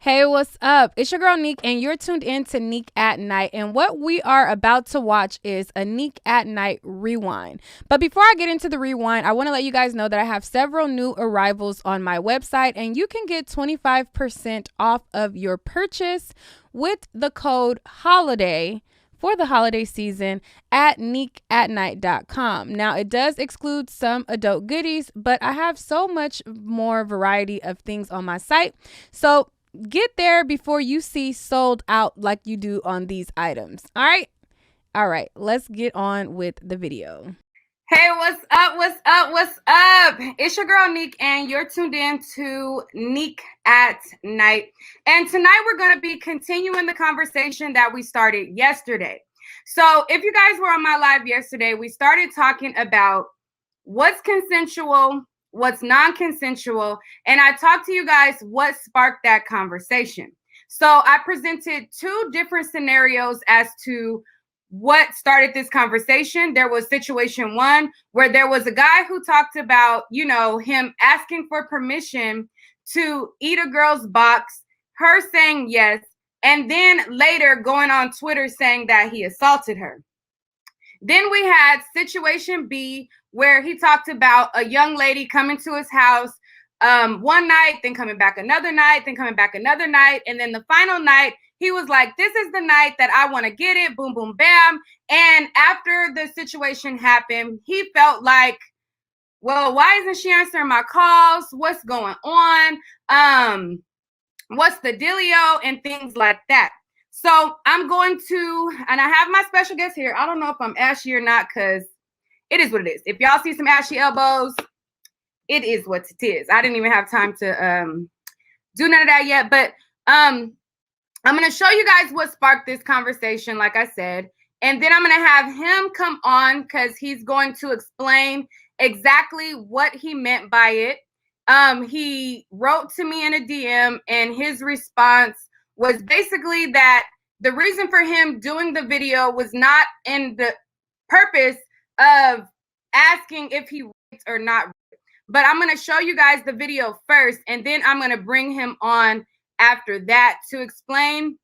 Hey, what's up? It's your girl Nique, and you're tuned in to Nique at Night. And what we are about to watch is a Nique at Night rewind. But before I get into the rewind, I want to let you guys know that I have several new arrivals on my website, and you can get 25% off of your purchase with the code HOLIDAY for the holiday season at niqueatnight.com. Now, it does exclude some adult goodies, but I have so much more variety of things on my site. So get there before you see sold out like you do on these items. All right, let's get on with the video. Hey, what's up? What's up? What's up? It's your girl Nique, and you're tuned in to Nique at Night. And tonight we're going to be continuing the conversation that we started yesterday. So if you guys were on my live yesterday, we started talking about what's consensual, what's non-consensual, and I talked to you guys what sparked that conversation. So I presented two different scenarios as to what started this conversation. There was situation one, where there was a guy who talked about, him asking for permission to eat a girl's box, her saying yes, and then later going on Twitter saying that he assaulted her. Then we had situation B, where he talked about a young lady coming to his house one night, then coming back another night, then coming back another night. And then the final night, he was like, this is the night that I want to get it, boom, boom, bam. And after the situation happened, he felt like, well, why isn't she answering my calls? What's going on? What's the dealio? And things like that. So I'm going to, and I have my special guest here. I don't know if I'm ashy or not, because it is what it is. If y'all see some ashy elbows, it is what it is. I didn't even have time to do none of that yet. But I'm going to show you guys what sparked this conversation, like I said. And then I'm going to have him come on because he's going to explain exactly what he meant by it. He wrote to me in a DM, and his response was basically that the reason for him doing the video was not in the purpose of asking if he raped or not raped. But I'm going to show you guys the video first, and then I'm going to bring him on after that to explain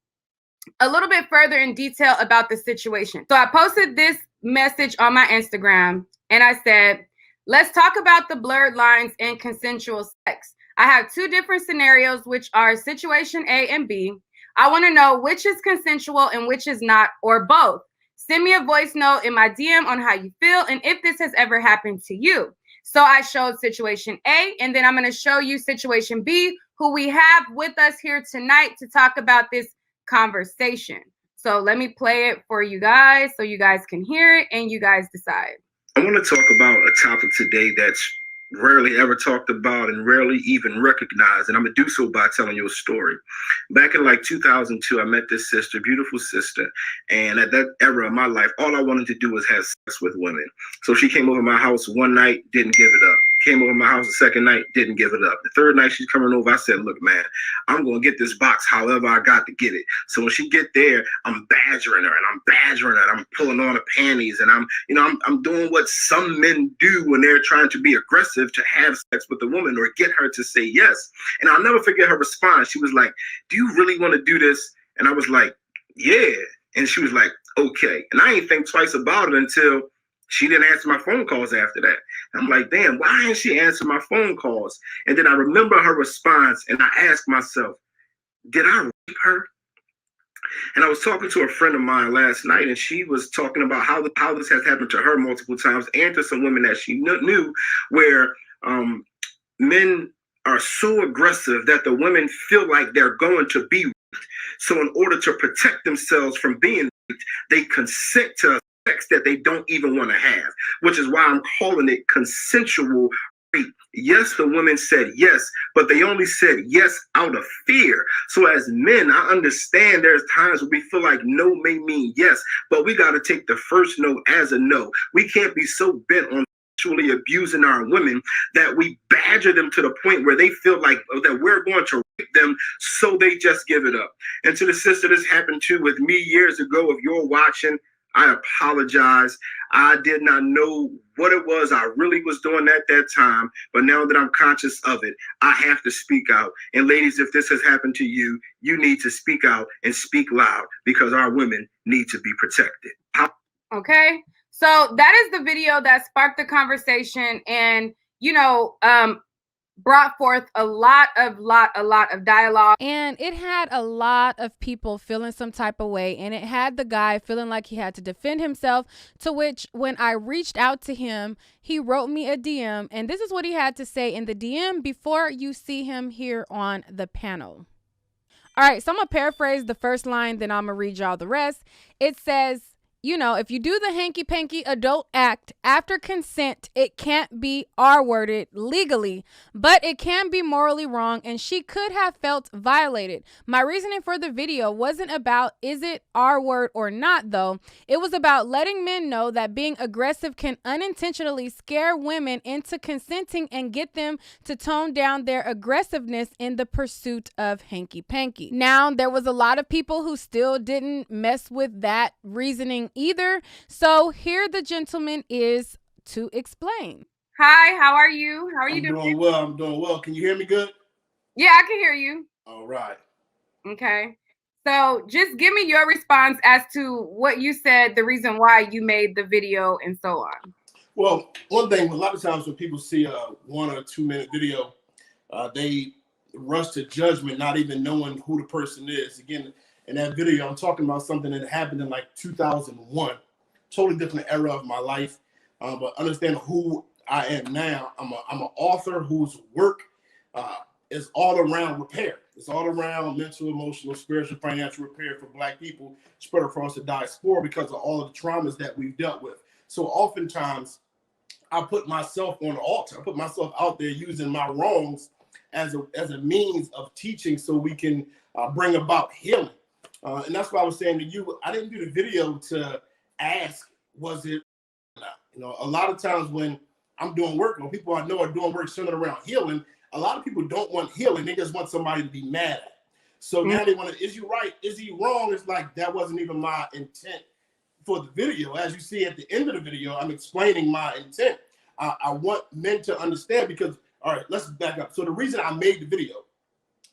a little bit further in detail about the situation. So I posted this message on my Instagram, and I said, let's talk about the blurred lines in consensual sex. I have two different scenarios, which are situation A and B. I want to know which is consensual and which is not, or both. Send me a voice note in my DM on how you feel and if this has ever happened to you. So I showed situation A, and then I'm going to show you situation B, who we have with us here tonight to talk about this conversation. So let me play it for you guys so you guys can hear it and you guys decide. I want to talk about a topic today that's rarely ever talked about and rarely even recognized, and I'm going to do so by telling you a story. Back in like 2002, I met this sister, beautiful sister, and at that era of my life, all I wanted to do was have sex with women. So she came over my house one night, didn't give it up. Came over my house the second night, didn't give it up. The third night she's coming over, I said, look, man, I'm going to get this box however I got to get it. So when she get there, I'm badgering her and I'm pulling on her panties, and I'm doing what some men do when they're trying to be aggressive to have sex with a woman or get her to say yes. And I'll never forget her response. She was like, do you really want to do this? And I was like, yeah. And she was like, okay. And I didn't think twice about it until she didn't answer my phone calls after that. I'm like, damn, why didn't she answer my phone calls? And then I remember her response, and I asked myself, did I rape her? And I was talking to a friend of mine last night, and she was talking about how this has happened to her multiple times and to some women that she knew, where men are so aggressive that the women feel like they're going to be raped. So in order to protect themselves from being raped, they consent to sex that they don't even want to have, which is why I'm calling it consensual rape. Yes, the women said yes, but they only said yes out of fear. So as men, I understand there's times where we feel like no may mean yes, but we got to take the first no as a no. We can't be so bent on sexually abusing our women that we badger them to the point where they feel like that we're going to rape them, so they just give it up. And to the sister, this happened to with me years ago. If you're watching, I apologize. I did not know what it was I really was doing at that time, but now that I'm conscious of it, I have to speak out. And ladies, if this has happened to you, you need to speak out and speak loud because our women need to be protected. Okay, so that is the video that sparked the conversation, and brought forth a lot of dialogue. And it had a lot of people feeling some type of way. And it had the guy feeling like he had to defend himself, to which when I reached out to him, he wrote me a DM. And this is what he had to say in the DM before you see him here on the panel. All right, so I'm going to paraphrase the first line, then I'm going to read y'all the rest. It says, if you do the hanky-panky adult act after consent, it can't be R-worded legally, but it can be morally wrong, and she could have felt violated. My reasoning for the video wasn't about is it R-word or not, though. It was about letting men know that being aggressive can unintentionally scare women into consenting and get them to tone down their aggressiveness in the pursuit of hanky-panky. Now, there was a lot of people who still didn't mess with that reasoning either. So here the gentleman is to explain. Hi, how are you? How are you doing? I'm doing well. Can you hear me good? Yeah, I can hear you. All right. Okay. So just give me your response as to what you said, the reason why you made the video and so on. Well, one thing, a lot of times when people see a 1 or 2 minute video, they rush to judgment, not even knowing who the person is. Again, in that video, I'm talking about something that happened in like 2001, totally different era of my life. But understand who I am now. I'm an author whose work is all around repair. It's all around mental, emotional, spiritual, financial repair for Black people spread across the diaspora because of all of the traumas that we've dealt with. So oftentimes, I put myself on the altar. I put myself out there using my wrongs as a means of teaching so we can bring about healing. And that's why I was saying to you, I didn't do the video to ask, was it not? A lot of times when I'm doing work, when people I know are doing work centered around healing, a lot of people don't want healing. They just want somebody to be mad at. So now they want to, is you right? Is he wrong? It's like, that wasn't even my intent for the video. As you see at the end of the video, I'm explaining my intent. I want men to understand because, all right, let's back up. So the reason I made the video,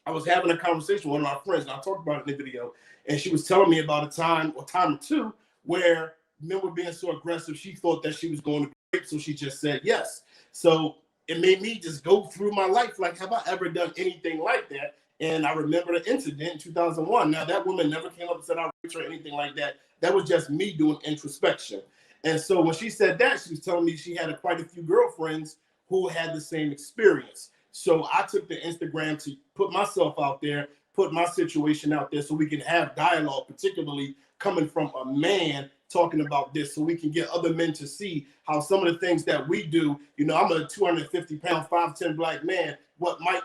I was having a conversation with one of my friends, and I talked about it in the video, and she was telling me about a time or two where men were being so aggressive, she thought that she was going to be raped, so she just said yes. So it made me just go through my life, like, have I ever done anything like that? And I remember the incident in 2001. Now, that woman never came up and said I raped her or anything like that. That was just me doing introspection. And so when she said that, she was telling me she had quite a few girlfriends who had the same experience. So I took the Instagram to put myself out there, put my situation out there so we can have dialogue, particularly coming from a man talking about this, so we can get other men to see how some of the things that we do, I'm a 250-pound, 5'10" Black man, what might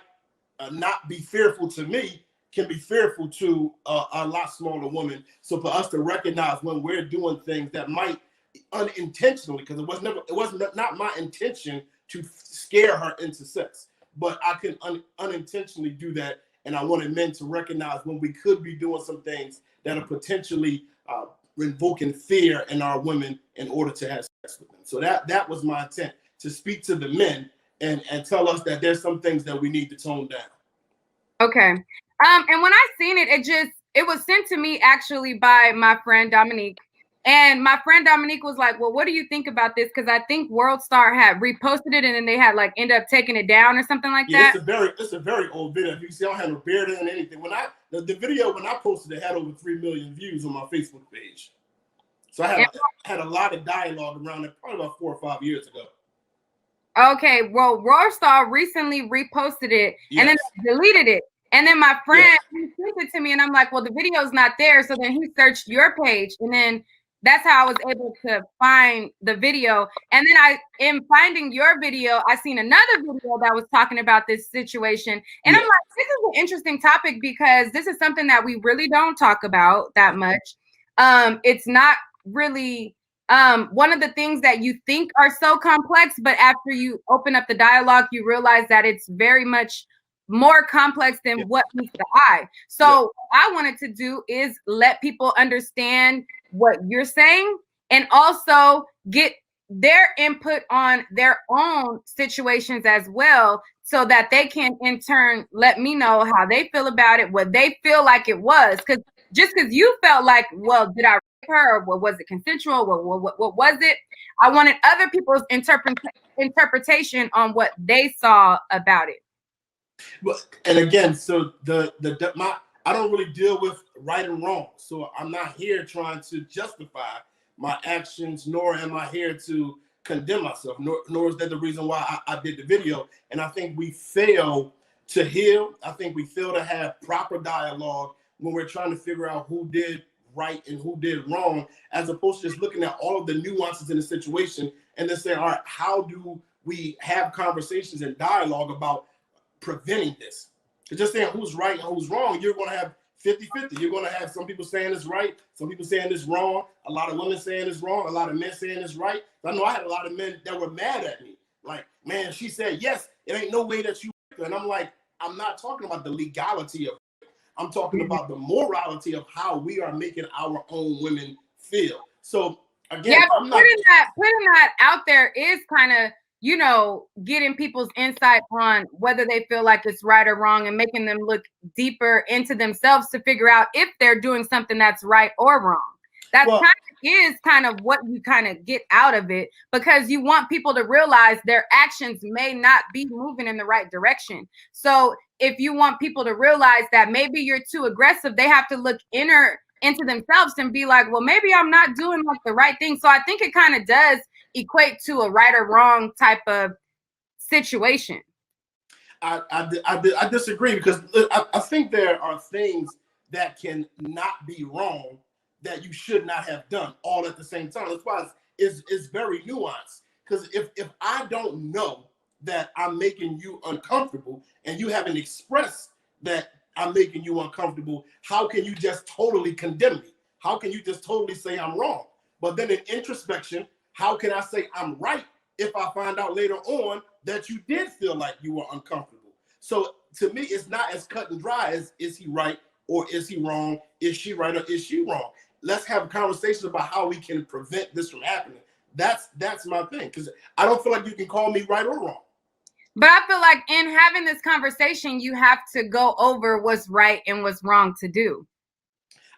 not be fearful to me can be fearful to a lot smaller woman. So for us to recognize when we're doing things that might unintentionally, because it was not my intention to scare her into sex, but I can unintentionally do that. And I wanted men to recognize when we could be doing some things that are potentially invoking fear in our women in order to have sex with them. So that was my intent, to speak to the men and tell us that there's some things that we need to tone down. Okay. And when I seen it, it was sent to me actually by my friend Dominique. And my friend Dominique was like, well, what do you think about this? Because I think World Star had reposted it and then they had ended up taking it down or something like that. It's a very old video. You see, I don't have no beard in anything. When the video when I posted it had over 3 million views on my Facebook page. So I had a lot of dialogue around it, probably about 4 or 5 years ago. Okay, well, World Star recently reposted it and then deleted it. And then my friend sent it to me and I'm like, well, the video's not there. So then he searched your page and then that's how I was able to find the video. And then in finding your video, I seen another video that was talking about this situation. And I'm like, this is an interesting topic because this is something that we really don't talk about that much. It's not really one of the things that you think are so complex, but after you open up the dialogue, you realize that it's very much more complex than what meets the eye. So what I wanted to do is let people understand what you're saying and also get their input on their own situations as well, so that they can in turn let me know how they feel about it, what they feel like it was. Because just because you felt like, well, did I rape her, or was it consensual, what was it? I wanted other people's interpretation on what they saw about it. But and again, so I don't really deal with right and wrong. So I'm not here trying to justify my actions, nor am I here to condemn myself, nor is that the reason why I did the video. And I think we fail to heal. I think we fail to have proper dialogue when we're trying to figure out who did right and who did wrong, as opposed to just looking at all of the nuances in the situation and then saying, all right, how do we have conversations and dialogue about preventing this? It's just saying who's right and who's wrong. You're going to have 50-50. You're going to have some people saying it's right, some people saying it's wrong, a lot of women saying it's wrong, a lot of men saying it's right. I know I had a lot of men that were mad at me. Like, man, she said, yes, it ain't no way that you. And I'm like, I'm not talking about the legality of it. I'm talking about the morality of how we are making our own women feel. So again, yeah, but putting that out there is kind of, you know, getting people's insight on whether they feel like it's right or wrong, and making them look deeper into themselves to figure out if they're doing something that's right or wrong. That kind of what you kind of get out of it, because you want people to realize their actions may not be moving in the right direction. So if you want people to realize that maybe you're too aggressive, they have to look into themselves and be like, well, maybe I'm not doing like the right thing. So I think it kind of does equate to a right or wrong type of situation. I disagree, because I think there are things that can not be wrong that you should not have done all at the same time. That's why it's very nuanced. Because if I don't know that I'm making you uncomfortable and you haven't expressed that I'm making you uncomfortable, how can you just totally condemn me? How can you just totally say I'm wrong? But then in introspection, how can I say I'm right if I find out later on that you did feel like you were uncomfortable? So to me, it's not as cut and dry as is he right or is he wrong? Is she right or is she wrong? Let's have conversations about how we can prevent this from happening. That's my thing, because I don't feel like you can call me right or wrong. But I feel like in having this conversation, you have to go over what's right and what's wrong to do.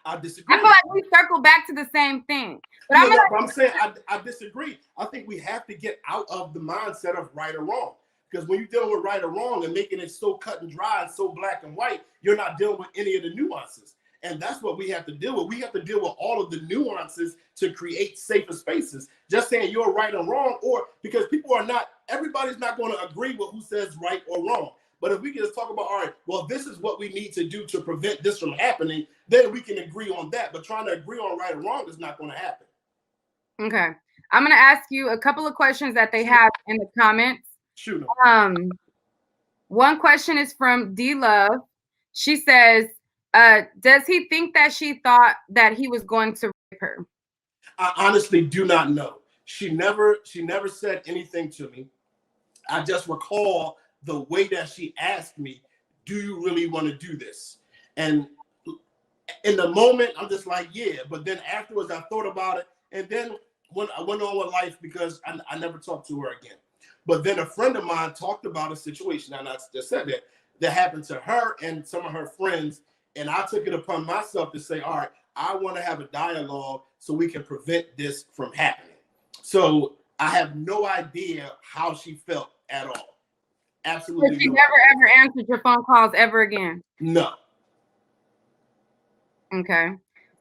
I disagree. I feel like we circle back to the same thing. But I'm saying I disagree. I think we have to get out of the mindset of right or wrong. Because when you're dealing with right or wrong and making it so cut and dry and so black and white, you're not dealing with any of the nuances. And that's what we have to deal with. We have to deal with all of the nuances to create safer spaces. Just saying you're right or wrong, or because everybody's not going to agree with who says right or wrong. But if we can just talk about, all right, well, this is what we need to do to prevent this from happening, then we can agree on that. But trying to agree on right or wrong is not going to happen. Okay. I'm going to ask you a couple of questions that they have in the comments. Shoot. One question is from D Love. She says, does he think that she thought that he was going to rape her? I honestly do not know. She never said anything to me. I just recall the way that she asked me, do you really want to do this? And in the moment, I'm just like, yeah. But then afterwards, I thought about it. And then when I went on with life, because I never talked to her again. But then a friend of mine talked about a situation, and I just said that happened to her and some of her friends. And I took it upon myself to say, all right, I want to have a dialogue so we can prevent this from happening. So I have no idea how she felt at all. Absolutely. So she never ever answered your phone calls ever again? No. Okay.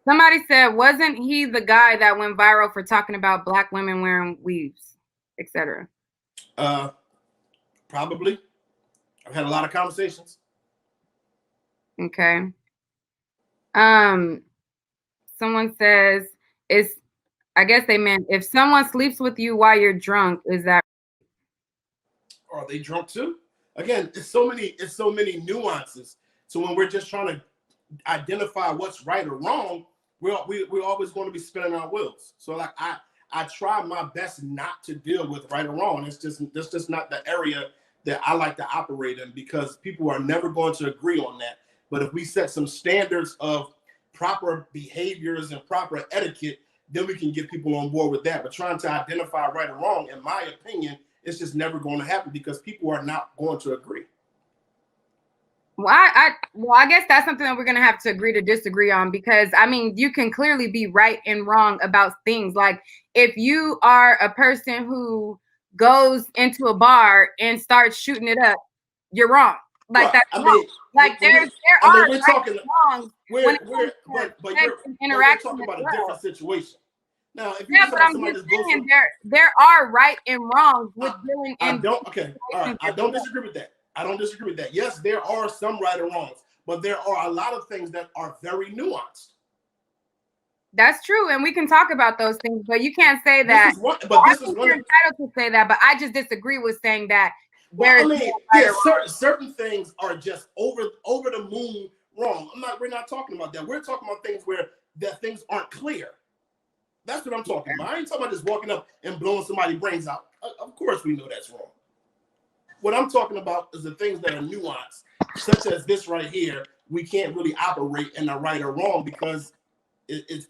Somebody said, wasn't he the guy that went viral for talking about Black women wearing weaves, etc.? Probably. I've had a lot of conversations. Okay. Someone says, I guess they meant, if someone sleeps with you while you're drunk, is that? Are they drunk too? Again, it's so many nuances. So when we're just trying to identify what's right or wrong, we're always going to be spinning our wheels. So like I try my best not to deal with right or wrong. That's just not the area that I like to operate in, because people are never going to agree on that. But if we set some standards of proper behaviors and proper etiquette, then we can get people on board with that. But trying to identify right or wrong, in my opinion, it's just never going to happen because people are not going to agree. Well, I guess that's something that we're going to have to agree to disagree on, because I mean, you can clearly be right and wrong about things. Like if you are a person who goes into a bar and starts shooting it up, you're wrong. Like that's wrong. Like there are we're right talking wrongs when but you're talking about a different situation. Now, if you but I'm just saying there are right and wrongs with dealing in. I don't disagree with that. I don't disagree with that. Yes, there are some right and wrongs, but there are a lot of things that are very nuanced. That's true, and we can talk about those things, but you can't say that. You're entitled to say that, but I just disagree with saying that. Certain things are just over the moon wrong. We're not talking about that. We're talking about things where things aren't clear. That's what I'm talking about. I ain't talking about just walking up and blowing somebody's brains out. Of course, we know that's wrong. What I'm talking about is the things that are nuanced, such as this right here. We can't really operate in the right or wrong because in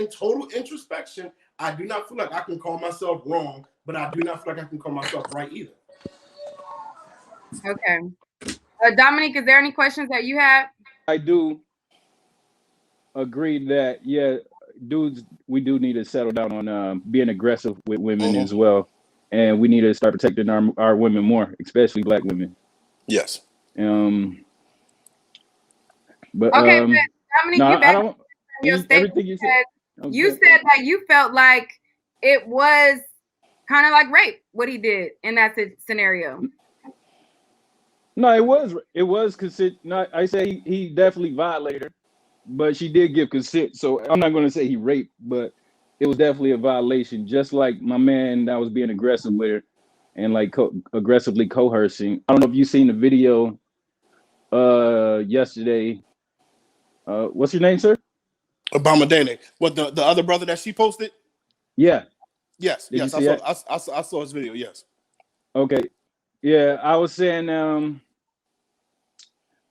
total introspection, I do not feel like I can call myself wrong, but I do not feel like I can call myself right either. Okay. Dominique, is there any questions that you have? I do agree that, dudes, we do need to settle down on being aggressive with women as well. And we need to start protecting our women more, especially Black women. Yes. But okay, but Dominique, I don't. Everything you said. You said that you felt like it was kind of like rape what he did in that scenario. No, it was consent. No, I say he definitely violated her, but she did give consent. So I'm not going to say he raped, but it was definitely a violation. Just like my man that was being aggressive with her and like aggressively coercing. I don't know if you seen the video yesterday. What's your name, sir? Obama Dane. What, the other brother that she posted? Yeah. Yes. I saw his video. Yes. Okay. Yeah, I was saying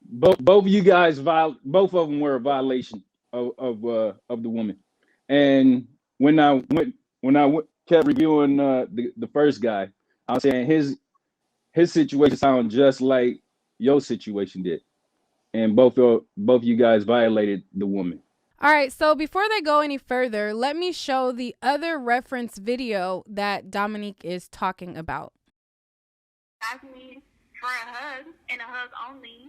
both of you guys both of them were a violation of the woman. And when I kept reviewing the first guy, I was saying his situation sounded just like your situation did. And both you guys violated the woman. All right, so before they go any further, let me show the other reference video that Dominique is talking about. Ask me for a hug and a hug only.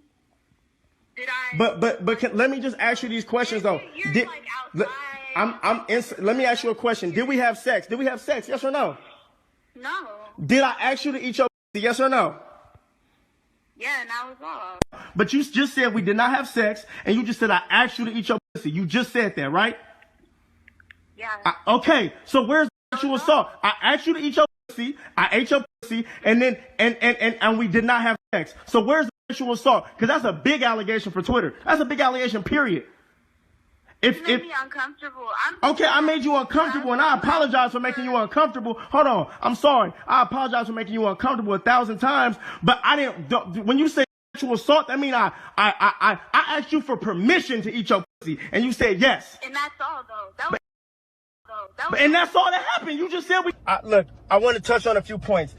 Did I? But let me just ask you these questions though. You're like outside. Let me ask you a question. Did we have sex? Did we have sex? Yes or no? No. Did I ask you to eat your pussy? Yes or no? Yeah, and I was off. But you just said we did not have sex, and you just said I asked you to eat your pussy. You just said that, right? Yeah. Okay, so where's the sexual assault? I asked you to eat your pussy. I ate your pussy, and then and we did not have sex. So where's the sexual assault? Because that's a big allegation for Twitter. That's a big allegation, period. You made me uncomfortable. Okay, I made you uncomfortable, and I apologize for making you uncomfortable. Hold on, I'm sorry. I apologize for making you uncomfortable 1,000 times, but I didn't. When you say sexual assault, that means I asked you for permission to eat your pussy, and you said yes. And that's all, though. And that's all that happened. You just said we. Look, I want to touch on a few points.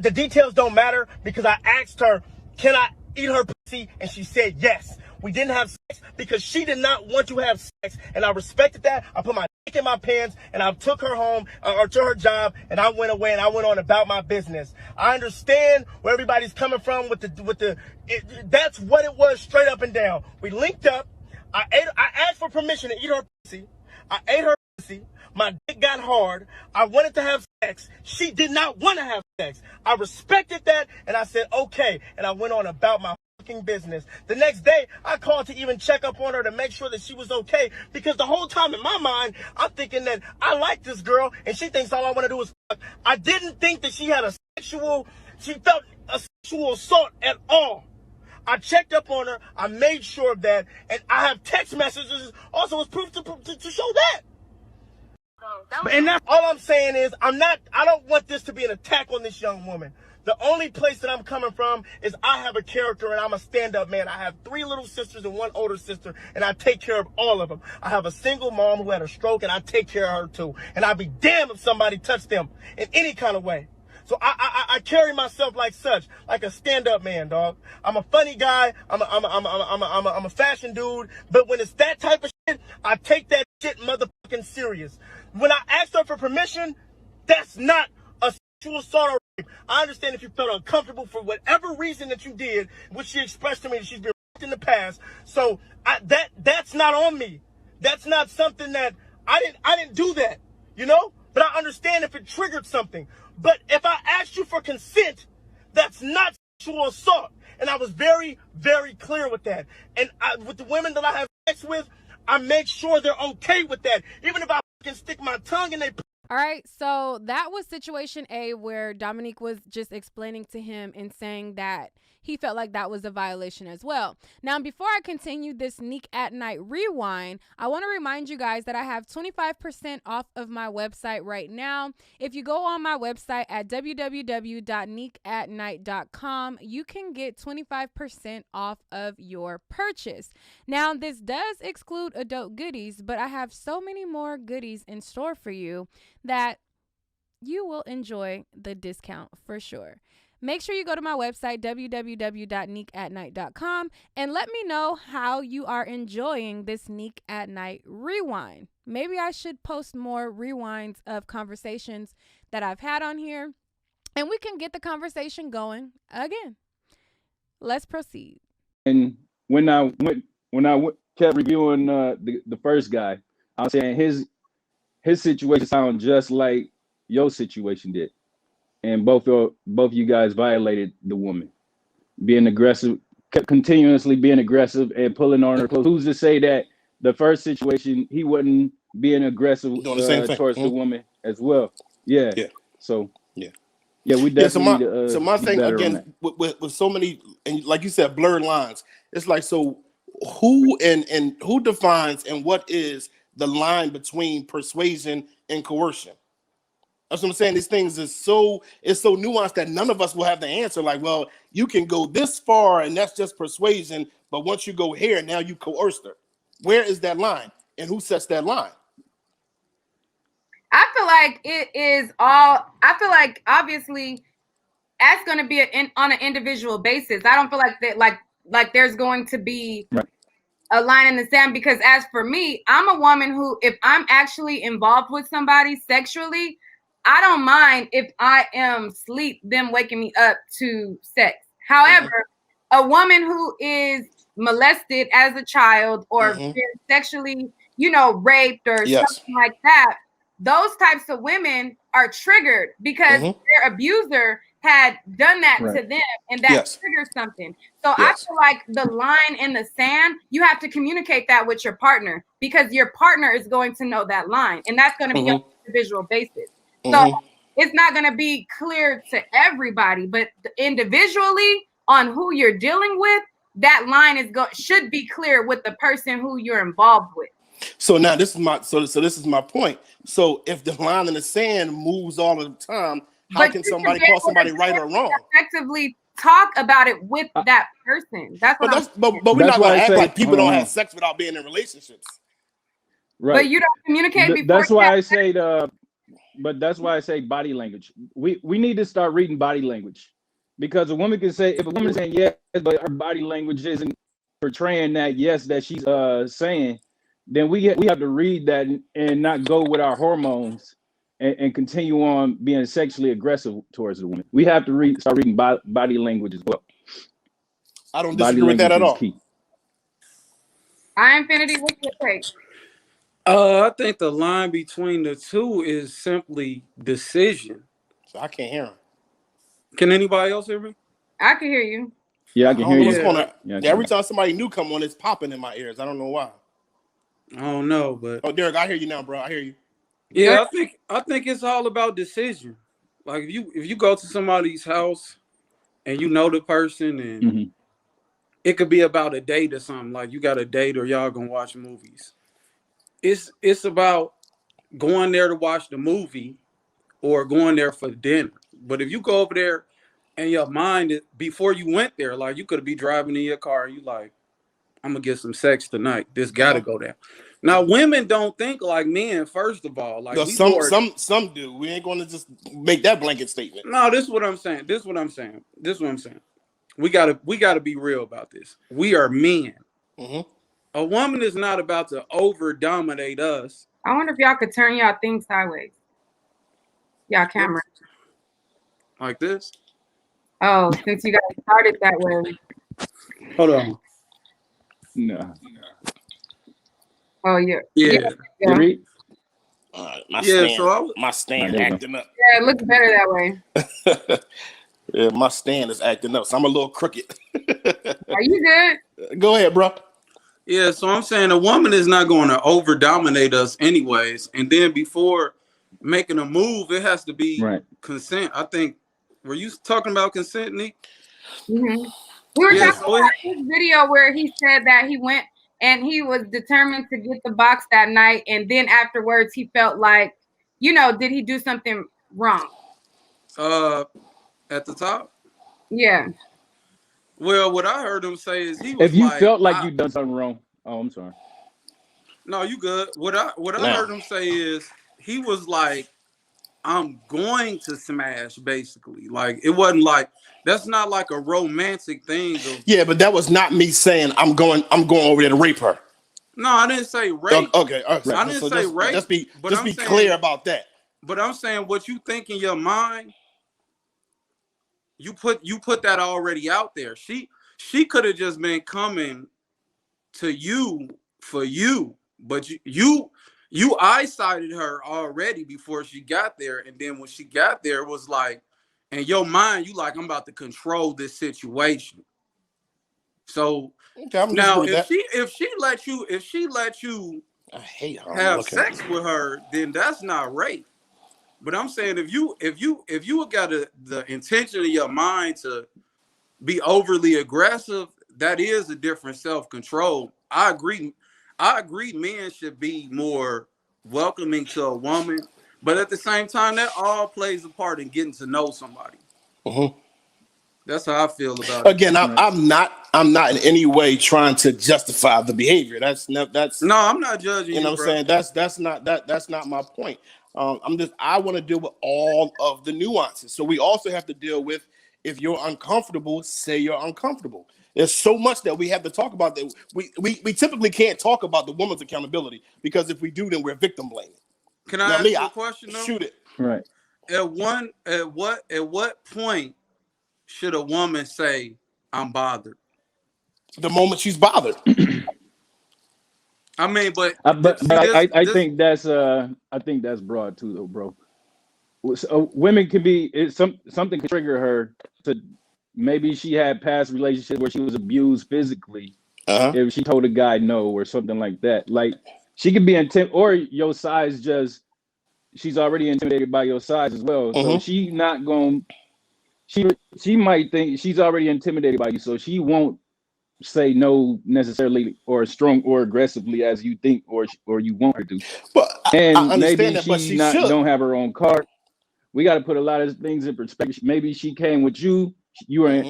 The details don't matter because I asked her, "Can I eat her pussy?" and she said yes. We didn't have sex because she did not want to have sex, and I respected that. I put my dick in my pants, and I took her home or to her job, and I went away, and I went on about my business. I understand where everybody's coming from that's what it was, straight up and down. We linked up. I asked for permission to eat her pussy. I ate her pussy. My dick got hard. I wanted to have sex. She did not want to have sex. I respected that, and I said okay, and I went on about my business. The next day, I called to even check up on her to make sure that she was okay, because the whole time in my mind, I'm thinking that I like this girl, and she thinks all I want to do is fuck. I didn't think that she felt a sexual assault at all. I checked up on her. I made sure of that, and I have text messages also as proof to show that. And that's all I'm saying is I don't want this to be an attack on this young woman. The only place that I'm coming from is I have a character and I'm a stand-up man. I have 3 little sisters and 1 older sister, and I take care of all of them. I have a single mom who had a stroke, and I take care of her too. And I'd be damned if somebody touched them in any kind of way. So I carry myself like such, like a stand-up man, dog. I'm a funny guy. I'm a fashion dude. But when it's that type of shit, I take that shit motherfucking serious. When I asked her for permission, that's not a sexual assault or rape. I understand if you felt uncomfortable for whatever reason that you did, which she expressed to me that she's been in the past. So that's not on me. That's not something that I didn't do that, you know? But I understand if it triggered something. But if I asked you for consent, that's not sexual assault. And I was very, very clear with that. And with the women that I have sex with, I make sure they're okay with that. Even if I can stick my tongue in their... All right, so that was situation A, where Dominique was just explaining to him and saying that he felt like that was a violation as well. Now, before I continue this Nique at Night rewind, I want to remind you guys that I have 25% off of my website right now. If you go on my website at www.niqueatnight.com, you can get 25% off of your purchase. Now, this does exclude adult goodies, but I have so many more goodies in store for you that you will enjoy the discount for sure. Make sure you go to my website, www.niqueatnight.com, and let me know how you are enjoying this Nique at Night rewind. Maybe I should post more rewinds of conversations that I've had on here, and we can get the conversation going again. Let's proceed. And when I kept reviewing the first guy, I was saying his situation sounded just like your situation did. And both you guys violated the woman, being aggressive, continuously being aggressive and pulling on her clothes. Who's to say that the first situation he wasn't being aggressive towards the woman as well? Yeah. So we definitely. So my thing again with so many, and like you said, blurred lines. It's like, so who and who defines and what is the line between persuasion and coercion? That's what I'm saying. These things it's so nuanced that none of us will have the answer. Like, well, you can go this far and that's just persuasion, but once you go here, now you coerced her. Where is that line, and who sets that line? I feel like it is all. I feel like obviously that's going to be on an individual basis. I don't feel like that. Like there's going to be a line in the sand, because as for me, I'm a woman who, if I'm actually involved with somebody sexually, I don't mind if I am asleep, them waking me up to sex. However, a woman who is molested as a child or been sexually, raped or something like that, those types of women are triggered because their abuser had done that to them, and that triggers something. So I feel like the line in the sand, you have to communicate that with your partner, because your partner is going to know that line, and that's going to be on an individual basis. So it's not going to be clear to everybody, but individually on who you're dealing with, that line should be clear with the person who you're involved with. So now this is my point. So if the line in the sand moves all the time, how can somebody call somebody right or wrong? Effectively talk about it with that person. That's what but we're not going to act like people don't have sex without being in relationships. Right. But you don't communicate before. That's why I say but that's why I say body language. We need to start reading body language, because a woman can say, if a woman is saying yes, but her body language isn't portraying that yes that she's saying, then we have to read that and not go with our hormones and continue on being sexually aggressive towards the woman. We have to start reading body language as well. I don't disagree with that at all. Key. Infinity, what's your take? I think the line between the two is simply decision. So I can't hear him. Can anybody else hear me? I can hear you. Yeah, I can hear you. Every time somebody new come on, it's popping in my ears. I don't know why. I don't know, but Derek, I hear you now, bro. I hear you. Yeah, I think it's all about decision. Like if you go to somebody's house and you know the person, and it could be about a date or something. Like you got a date or y'all gonna watch movies. It's about going there to watch the movie or going there for dinner. But if you go over there and your mind before you went there, like you could be driving in your car and you like, I'm gonna get some sex tonight. This gotta go down. Now, women don't think like men. First of all, like some do. We ain't gonna just make that blanket statement. No, this is what I'm saying. We gotta be real about this. We are men. A woman is not about to over dominate us. I wonder if y'all could turn y'all thing sideways. Y'all camera. Like this? Oh, since you guys started that way. Hold on. No. Oh, yeah. Yeah. Yeah. My stand acting up. Yeah, it looks better that way. Yeah, my stand is acting up, so I'm a little crooked. Are you good? Go ahead, bro. Yeah, so I'm saying a woman is not going to over dominate us anyways. And then before making a move, it has to be consent. I think, were you talking about consent, Nique? Mm-hmm. We were talking about this video where he said that he went and he was determined to get the box that night. And then afterwards, he felt like, did he do something wrong? At the top? Yeah. Well, what I heard him say is he was if you felt like you done something wrong. Oh, I'm sorry. No, you good. What I heard him say is he was like, I'm going to smash, basically. Like, it wasn't like, that's not like a romantic thing. Yeah, but that was not me saying I'm going over there to rape her. No, I didn't say rape. Okay, I didn't say rape. Just be clear about that. But I'm saying what you think in your mind, you put that already out there. She could have just been coming to you for you, but you eyesighted her already before she got there, and then when she got there, it was like, in your mind, you like, I'm about to control this situation. So now, if she let you have sex with her, then that's not rape. But I'm saying if you got the intention in your mind to be overly aggressive, that is a different self-control. I agree. Men should be more welcoming to a woman, but at the same time, that all plays a part in getting to know somebody. That's how I feel about it. Again, I'm not in any way trying to justify the behavior. No, I'm not judging. You know what I'm saying? That's not my point. I want to deal with all of the nuances. So we also have to deal with, if you're uncomfortable, say you're uncomfortable. There's so much that we have to talk about that we typically can't talk about the woman's accountability, because if we do, then we're victim blaming. Can I ask you a question though? Shoot it. Right. At what point should a woman say, I'm bothered? The moment she's bothered. I mean, but I think that's broad too, though, bro. So women can be something can trigger her to, maybe she had past relationships where she was abused physically. If she told a guy no or something like that, like she could be or your size, just she's already intimidated by your size as well. So she not going. She might think she's already intimidated by you, so she won't say no necessarily or strong or aggressively as you think or you want her to. But and maybe she don't have her own car. We got to put a lot of things in perspective. Maybe she came with you.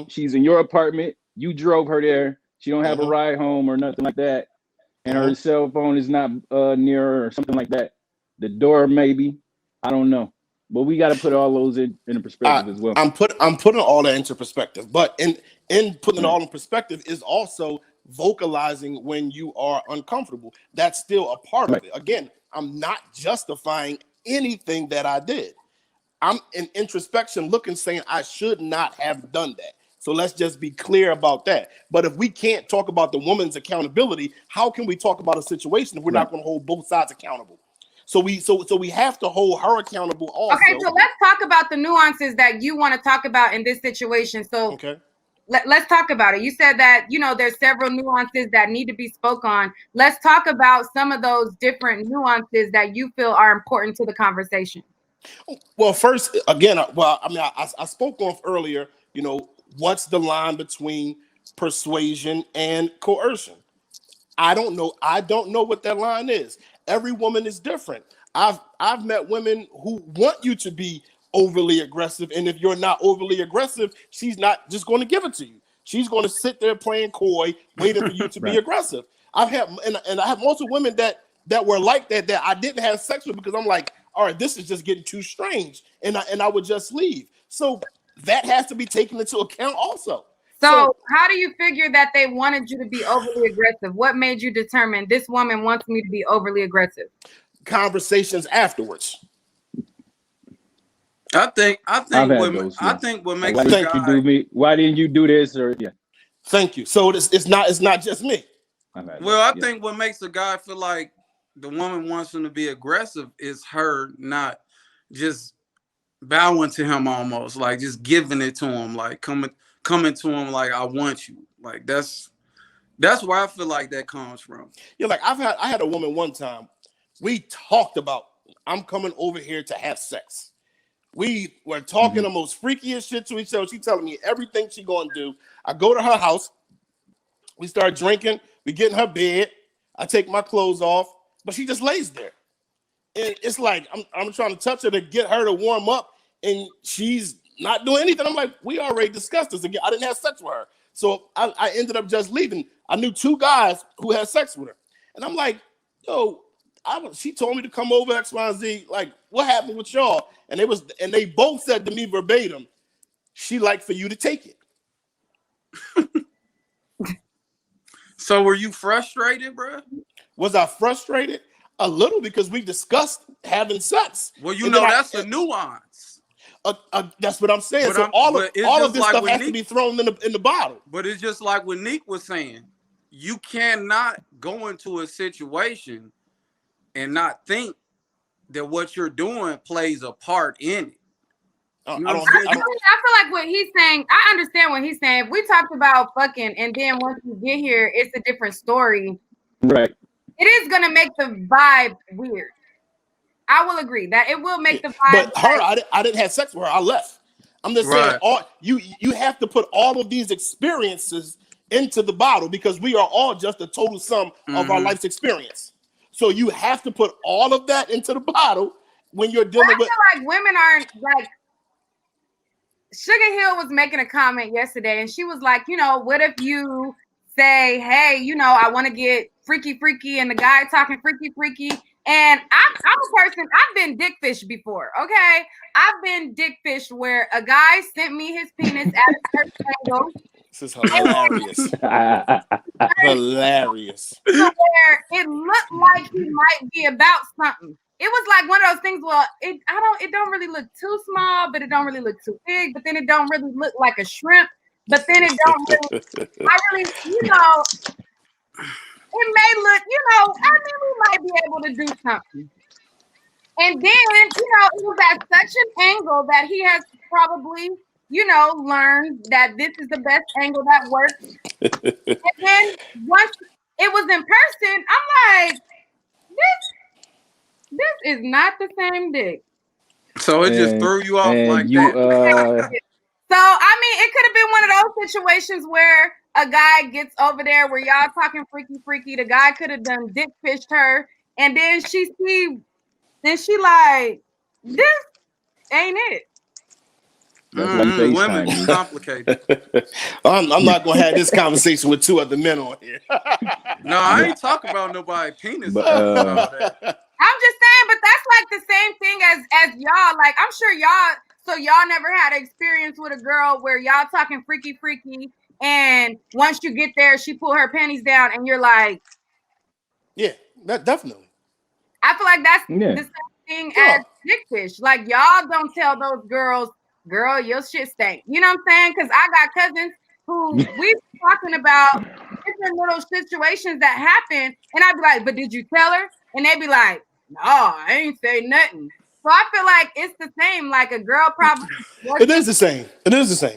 She's in your apartment. You drove her there. She don't have a ride home or nothing like that, and her cell phone is not near her or something like that. The door, maybe. I don't know. But we got to put all those in perspective as well. I'm putting all that into perspective. But in putting it all in perspective is also vocalizing when you are uncomfortable. That's still a part of it. Again, I'm not justifying anything that I did. I'm in introspection looking, saying I should not have done that. So let's just be clear about that. But if we can't talk about the woman's accountability, how can we talk about a situation if we're not going to hold both sides accountable? So we have to hold her accountable also. Okay, so let's talk about the nuances that you want to talk about in this situation. So let's talk about it. You said that, there's several nuances that need to be spoke on. Let's talk about some of those different nuances that you feel are important to the conversation. Well, first, again, I spoke on earlier, what's the line between persuasion and coercion? I don't know. I don't know what that line is. Every woman is different. I've met women who want you to be overly aggressive. And if you're not overly aggressive, she's not just going to give it to you. She's going to sit there playing coy, waiting for you to be aggressive. I've had, and I have multiple women that were like that I didn't have sex with because I'm like, all right, this is just getting too strange, and I would just leave. So that has to be taken into account also. So how do you figure that they wanted you to be overly aggressive? What made you determine this woman wants me to be overly aggressive? Conversations afterwards. I think what makes why didn't you do me? Why didn't you do this? Or Thank you. So it's not just me. Well, I think what makes a guy feel like the woman wants him to be aggressive is her not just bowing to him, almost like just giving it to him, like coming to him like, I want you. Like that's where I feel like that comes from. Yeah, like I had a woman one time. We talked about, I'm coming over here to have sex. We were talking the most freakiest shit to each other. She telling me everything she gonna do. I go to her house. We start drinking. We get in her bed. I take my clothes off, but she just lays there. And it's like I'm trying to touch her to get her to warm up, and she's not doing anything. I'm like, we already discussed this again. I didn't have sex with her, so I ended up just leaving. I knew 2 guys who had sex with her, and I'm like, yo. She told me to come over X, Y, and Z. Like, what happened with y'all? And they both said to me verbatim, she like for you to take it. So were you frustrated, bro? Was I frustrated? A little, because we discussed having sex. Well, that's a nuance. That's what I'm saying. So all of this stuff has to be thrown in the bottle. But it's just like what Nique was saying. You cannot go into a situation and not think that what you're doing plays a part in it. I feel like what he's saying, I understand what he's saying. If we talked about fucking, and then once you get here, it's a different story. Right. It is gonna make the vibe weird. I will agree that it will make the vibe. But her, I didn't have sex with her. I left. I'm just saying, you have to put all of these experiences into the bottle because we are all just a total sum of our life's experience. So you have to put all of that into the bottle when you're dealing with. I feel like women aren't like. Sugar Hill was making a comment yesterday, and she was like, what if you say, hey, I want to get freaky, and the guy talking freaky, and I'm a person. I've been dick fished before. Okay, I've been dick fished where a guy sent me his penis at a certain angle. This is hilarious. Hilarious. Where it looked like he might be about something. It was like one of those things. Well, it don't really look too small, but it don't really look too big. But then it don't really look like a shrimp. But then it don't really. It may look. We might be able to do something. And then it was at such an angle that he has probably learned that this is the best angle that works. And then once it was in person, I'm like, this is not the same dick. So it just threw you off like that. So it could have been one of those situations where a guy gets over there where y'all talking freaky. The guy could have done dick fished her, and then she like, this ain't it. Women be complicated. I'm not gonna have this conversation with 2 other men on here. No, I ain't talking about nobody penis. I'm just saying, but that's like the same thing as y'all. Like, I'm sure y'all never had an experience with a girl where y'all talking freaky, and once you get there, she pull her panties down, and you're like, yeah, that definitely. I feel like that's the same thing as dick fish. Like, y'all don't tell those girls, girl, your shit stank. You know what I'm saying? Because I got cousins who we talking about different little situations that happen, and I'd be like, but did you tell her? And they'd be like, no, I ain't say nothing. So I feel like it's the same. Like, a girl probably. It is the same.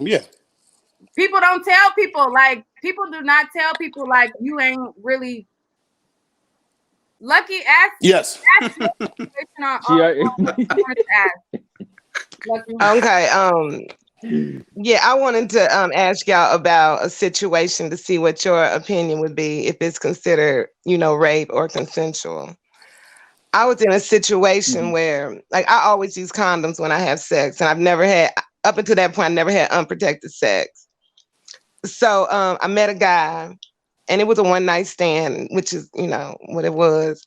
Yeah. People don't tell people. Like, people do not tell people, like, you ain't really lucky ass. Yes. Okay. Yeah, I wanted to ask y'all about a situation to see what your opinion would be if it's considered, rape or consensual. I was in a situation where, like, I always use condoms when I have sex, and I've never had, up until that point, I never had unprotected sex. So I met a guy, and it was a one-night stand, which is, you know, what it was.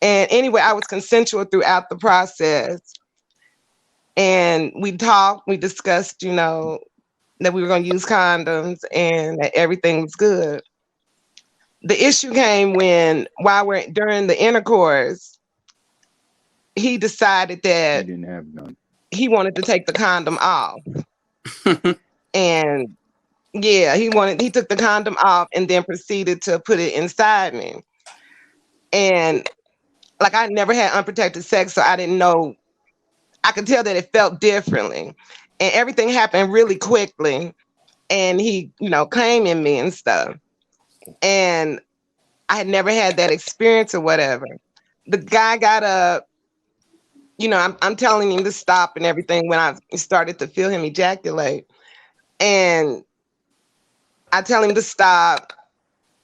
And anyway, I was consensual throughout the process. And we talked, we discussed, you know, that we were going to use condoms and that everything was good. The issue came when, during the intercourse, he decided that He didn't have none. he wanted to take the condom off. And yeah, he took the condom off and then proceeded to put it inside me. And like, I never had unprotected sex, so I didn't know. I could tell that it felt differently. And everything happened really quickly. And he, you know, came in me and stuff. And I had never had that experience or whatever. The guy got up, you know, I'm telling him to stop and everything when I started to feel him ejaculate. And I tell him to stop.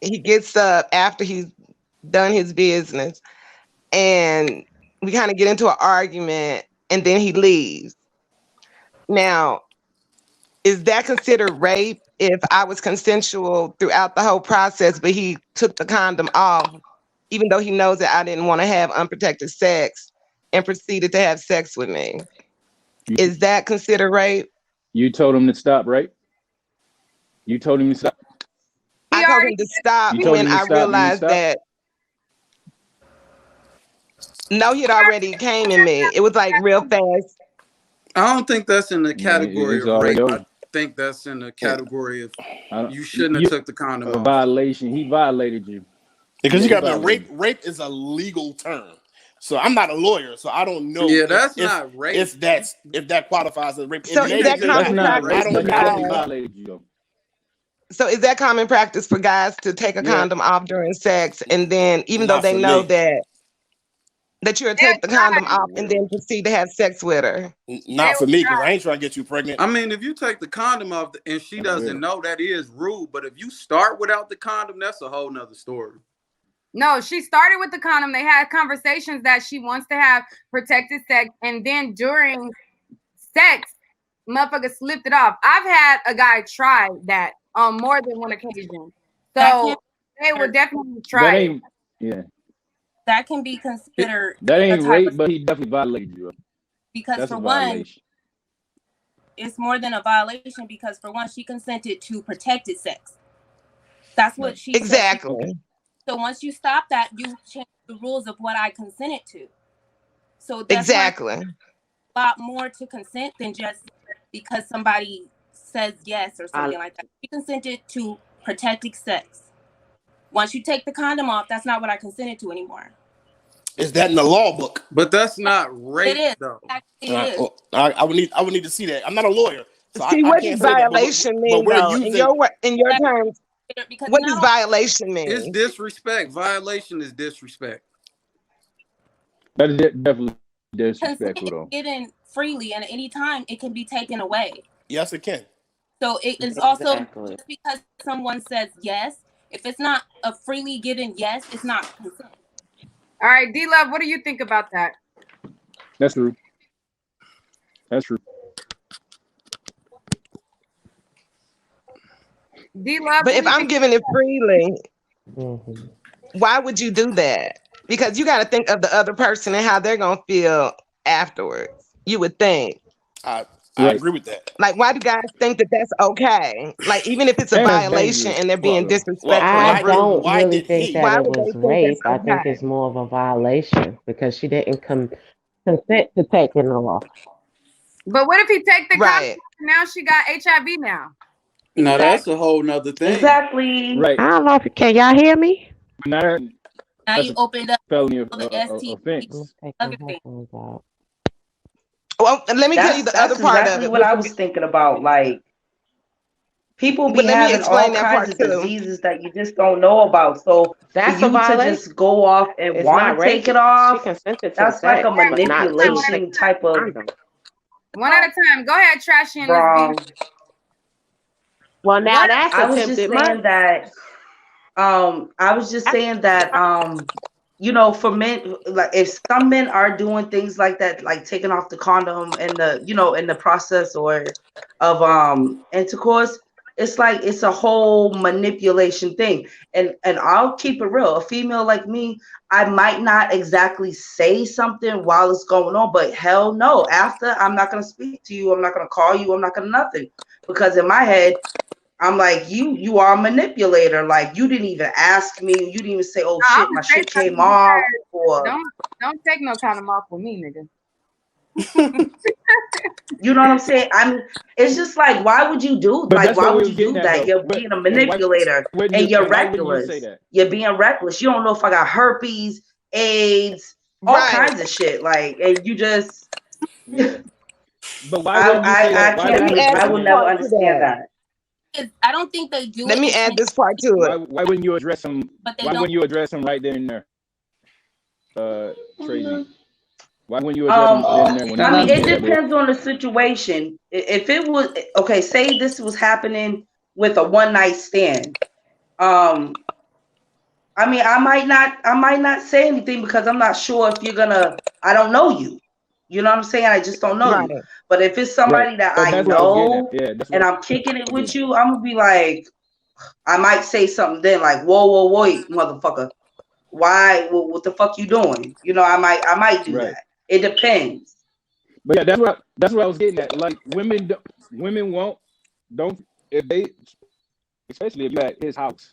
He gets up after he's done his business. And we kind of get into an argument, and then he leaves. Now, is that considered rape if I was consensual throughout the whole process, but he took the condom off, even though he knows that I didn't want to have unprotected sex, and proceeded to have sex with me? Is that considered rape? You told him to stop, right? You told him to stop. I told him to stop when I realized that. No, he had already came in me. It was like real fast. I don't think that's in the category of rape. Over. I think that's in the category of you shouldn't have took the condom off. Violation. He violated you. Because you got to rape. Rape is a legal term. So I'm not a lawyer, so I don't know. Yeah, that's not rape. If that qualifies as rape. So is that common practice? So is that common practice for guys to take a condom off during sex, and then even though they know that you'll take the condom off and then proceed to have sex with her? Not for me, because I ain't trying to get you pregnant. I mean, if you take the condom off and she doesn't know, that is rude. But if you start without the condom, that's a whole nother story. No, she started with the condom. They had conversations that she wants to have protected sex, and then during sex, motherfucker slipped it off. I've had a guy try that on more than one occasion. So they would definitely try it. Yeah. That can be considered. That ain't rape, but he definitely violated you. Because that's for one, it's more than a violation. Because for one, she consented to protected sex. That's what she exactly. Said. So once you stop that, you change the rules of what I consented to. So that's exactly a lot more to consent than just because somebody says yes or something like that. She consented to protected sex. Once you take the condom off, that's not what I consented to anymore. Is that in the law book? But that's not rape. It is. Though. It is. Well, I would need to see that. I'm not a lawyer, so see, I what can't does violation mean? Though? In your terms, what does violation mean? It's disrespect. Violation is disrespect. That is definitely disrespectful, though. Given freely, and at any time it can be taken away. Yes, it can. So it is also just because someone says yes. If it's not a freely given yes, it's not consent. All right, D-Love, what do you think about that? That's true. That's true. D-Love, but if I'm giving it freely, why would you do that? Because you got to think of the other person and how they're going to feel afterwards. You would think. I agree with that. Like, why do guys think that that's okay? Like, even if it's a violation and they're being disrespectful. I don't really think that it was rape. I think it's more of a violation because she didn't consent to taking it off. But what if he take the condom? Now she got HIV now. No, that's a whole nother thing. Exactly. Right. I don't know if can y'all hear me? Now you opened up felony the STD. Well, let me tell you the other part of it. What I was thinking about, like people be having all kinds of diseases that you just don't know about. So that's for you to just go off and want to take it off, that's like a manipulation type of. One at a time. Go ahead, Trashy. Wrong. Well, now that's I was just saying that. I was just saying that. you know, for men, like if some men are doing things like that, like taking off the condom in the, you know, in the process or of intercourse, it's like it's a whole manipulation thing. And I'll keep it real. A female like me, I might not exactly say something while it's going on, but hell no. After, I'm not gonna speak to you, I'm not gonna call you, I'm not gonna nothing. Because in my head, I'm like, you are a manipulator. Like, you didn't even ask me. You didn't even say, oh Nah, shit, I'm my gonna say shit came something. off. Or Don't take no condom off with me, nigga. you know what I'm saying? It's just like, why would you do But like that's why what we would was you do getting at, that? though. You're being a And manipulator and you're why wouldn't you say reckless. that? You're being reckless. You don't know if I got herpes, AIDS, all kinds of shit. Like, and you just Yeah. But why wouldn't you say that? Why wouldn't you address I a will man? never understand that. I don't think they do. Let me add this part to it. Why wouldn't you address him? But they Why don't. wouldn't you address him right there and there? Tracy. Why wouldn't you address him then and there when I mean, he it said that? depends on the situation. If it was okay, say this was happening with a one night stand. I mean, I might not say anything because I'm not sure if you're gonna. I don't know you. You know what I'm saying? I just don't know you. But if it's somebody that But I that's what I was getting at. know Yeah, that's and what I'm kicking it with you, I'm gonna be like, I might say something then, like, whoa, wait, motherfucker, why? What the fuck you doing? You know, I might do that. It depends. But yeah, that's what I was getting at. Like women don't if they, especially if you're at his house.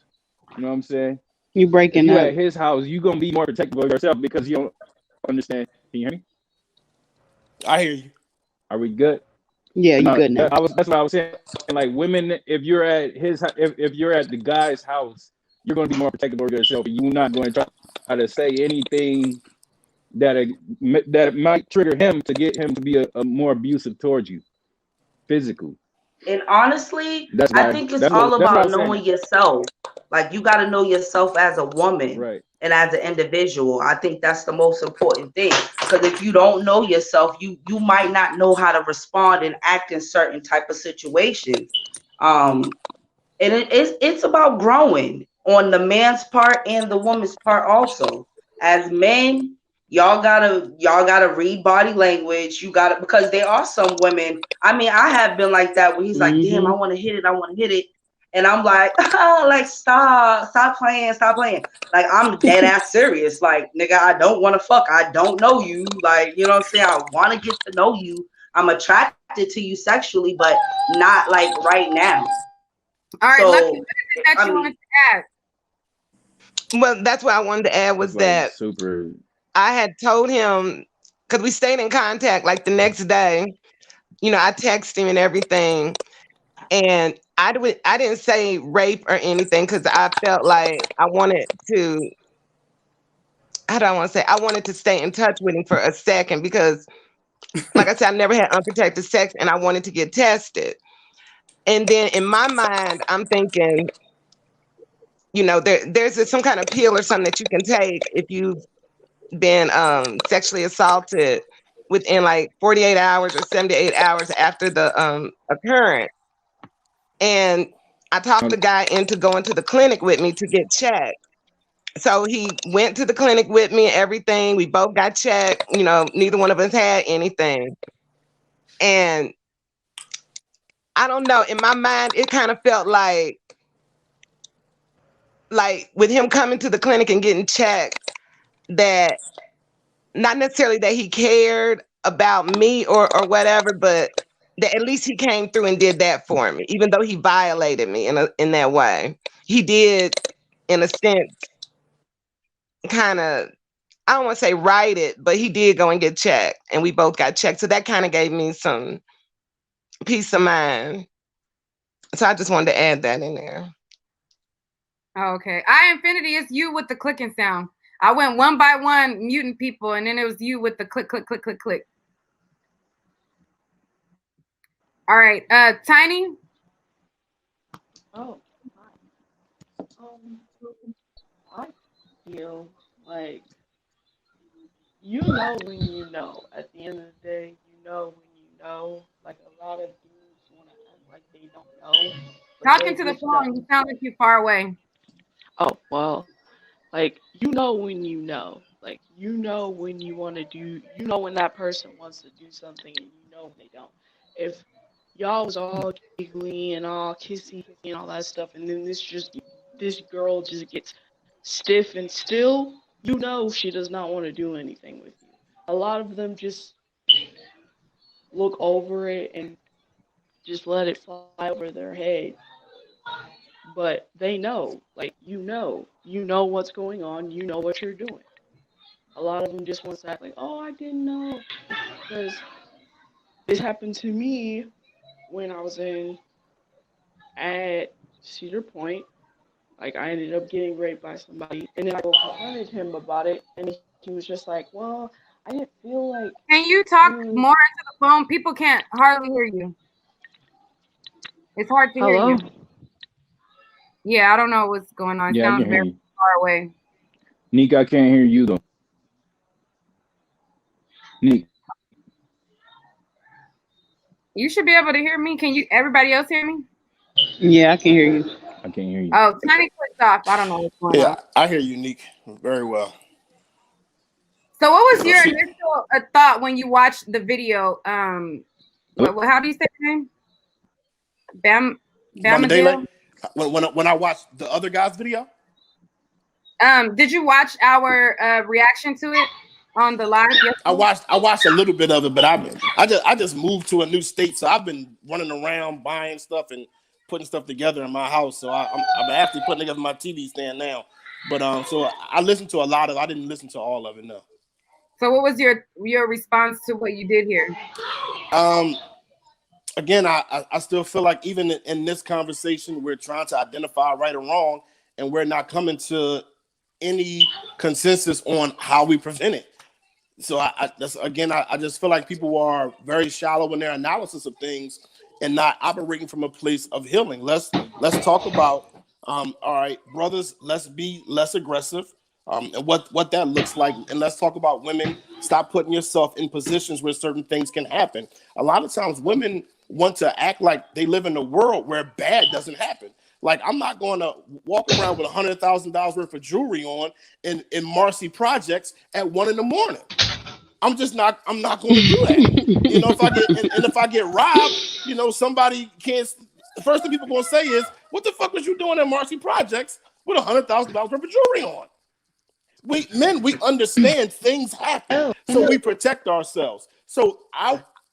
You know what I'm saying? You breaking if you're up. at his house, you're gonna be more protective of yourself because you don't understand. Can you hear me? I hear you. Are we good? Yeah, you No, good now. that's what I was saying. Like women, if you're at if you're at the guy's house, you're gonna be more protective of yourself. You're not going to try to say anything that might trigger him to get him to be a more abusive towards you, physically. And honestly, That's I why. think it's That's all what I about was saying. knowing yourself. Like, you got to know yourself as a woman Right. and as an individual. I think that's the most important thing. Because if you don't know yourself, you might not know how to respond and act in certain type of situations. And it's about growing on the man's part and the woman's part also. As men, y'all gotta read body language. You gotta, because there are some women. I mean, I have been like that where he's like, damn, I want to hit it. And I'm like, oh, like, stop playing. Like, I'm dead ass serious. Like, nigga, I don't want to fuck. I don't know you. Like, you know what I'm saying? I want to get to know you. I'm attracted to you sexually, but not like right now. All right, so, Lucky, what is it that you wanted to add? Well, that's what I wanted to add was that I had told him, because we stayed in contact like the next day, you know, I texted him and everything. And I didn't say rape or anything because I felt like I wanted to, how do I want to say? I wanted to stay in touch with him for a second because, like I said, I never had unprotected sex and I wanted to get tested. And then in my mind, I'm thinking, you know, there's some kind of pill or something that you can take if you've been sexually assaulted within like 48 hours or 78 hours after the occurrence. And I talked the guy into going to the clinic with me to get checked. So he went to the clinic with me and everything. We both got checked. You know, neither one of us had anything. And I don't know, in my mind, it kind of felt like with him coming to the clinic and getting checked, that not necessarily that he cared about me or whatever, but that at least he came through and did that for me, even though he violated me in that way. He did, in a sense, kind of, I don't want to say right it, but he did go and get checked, and we both got checked. So that kind of gave me some peace of mind. So I just wanted to add that in there. Okay. Infinity is you with the clicking sound. I went one by one muting people, and then it was you with the click, click, click, click, click. All right. Tiny. Oh, I feel like you know when you know. At the end of the day, you know when you know. Like, a lot of dudes want to act like they don't know. Talking to the phone, you sound like you're far away. Oh, well, Like, you know when you know. Like, you know when you want to do, you know when that person wants to do something and you know when they don't. If y'all was all giggly and all kissy and all that stuff, and then this girl just gets stiff and still, you know she does not want to do anything with you. A lot of them just look over it and just let it fly over their head. But they know, like, you know what's going on, you know what you're doing. A lot of them just want to act like, oh, I didn't know. Because this happened to me when I was at Cedar Point. Like, I ended up getting raped by somebody, and then I confronted him about it, and he was just like, well, I didn't feel like. Can you talk more into the phone? People can't hardly hear you. It's hard to hear you. Yeah, I don't know what's going on. It Yeah, I sounds can hear very you. far away. Nique, I can't hear you though. Nique. You should be able to hear me. Can you? Everybody else hear me? Yeah, I can hear you. I can't hear you. Oh, Tiny clicked off. I don't know what's going on. Yeah, I hear you, Nique, very well. So, what was your initial thought when you watched the video? How do you say your name? Bamadale? When I watched the other guy's video. Did you watch our reaction to it on the live? I watched a little bit of it, but I just moved to a new state, so I've been running around buying stuff and putting stuff together in my house. So I'm actually putting together my TV stand now. But so I listened to a lot of. I didn't listen to all of it, no. So what was your response to what you did here? Again, I still feel like even in this conversation, we're trying to identify right or wrong, and we're not coming to any consensus on how we prevent it. So I just feel like people are very shallow in their analysis of things and not operating from a place of healing. Let's talk about all right, brothers, let's be less aggressive. And what that looks like, and let's talk about women. Stop putting yourself in positions where certain things can happen. A lot of times women want to act like they live in a world where bad doesn't happen. Like, I'm not going to walk around with $100,000 worth of jewelry on in Marcy Projects at 1 a.m. I'm not going to do that. You know, if I get robbed, somebody can't. The first thing people going to say is, "What the fuck was you doing at Marcy Projects with $100,000 worth of jewelry on?" We understand things happen, so we protect ourselves. So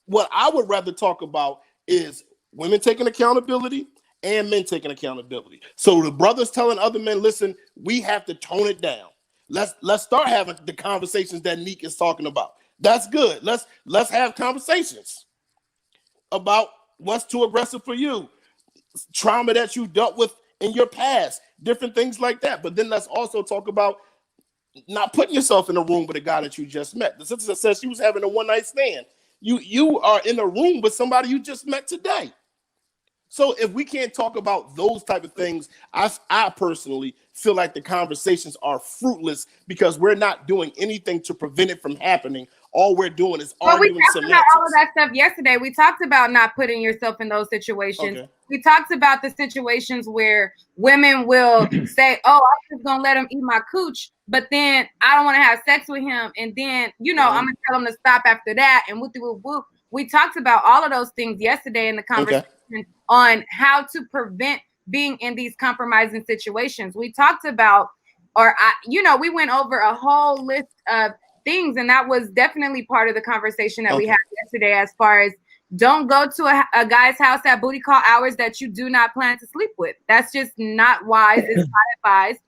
what I would rather talk about is women taking accountability and men taking accountability. So the brothers telling other men, listen, we have to tone it down. Let's start having the conversations that Nique is talking about. That's good. Let's have conversations about what's too aggressive for you, trauma that you dealt with in your past, different things like that. But then let's also talk about not putting yourself in a room with a guy that you just met. The sister says she was having a one-night stand. You are in a room with somebody you just met today. So if we can't talk about those type of things, I personally feel like the conversations are fruitless because we're not doing anything to prevent it from happening. All we're doing is arguing we talked semantics. about all of that stuff yesterday. We talked about not putting yourself in those situations. Okay. We talked about the situations where women will say, oh, I'm just going to let him eat my cooch, but then I don't want to have sex with him. And then, I'm going to tell him to stop after that. And whoop. We talked about all of those things yesterday in the conversation on how to prevent being in these compromising situations. We talked about, we went over a whole list of things, and that was definitely part of the conversation that we had yesterday, as far as don't go to a guy's house at booty call hours that you do not plan to sleep with. That's just not wise. It's not advised.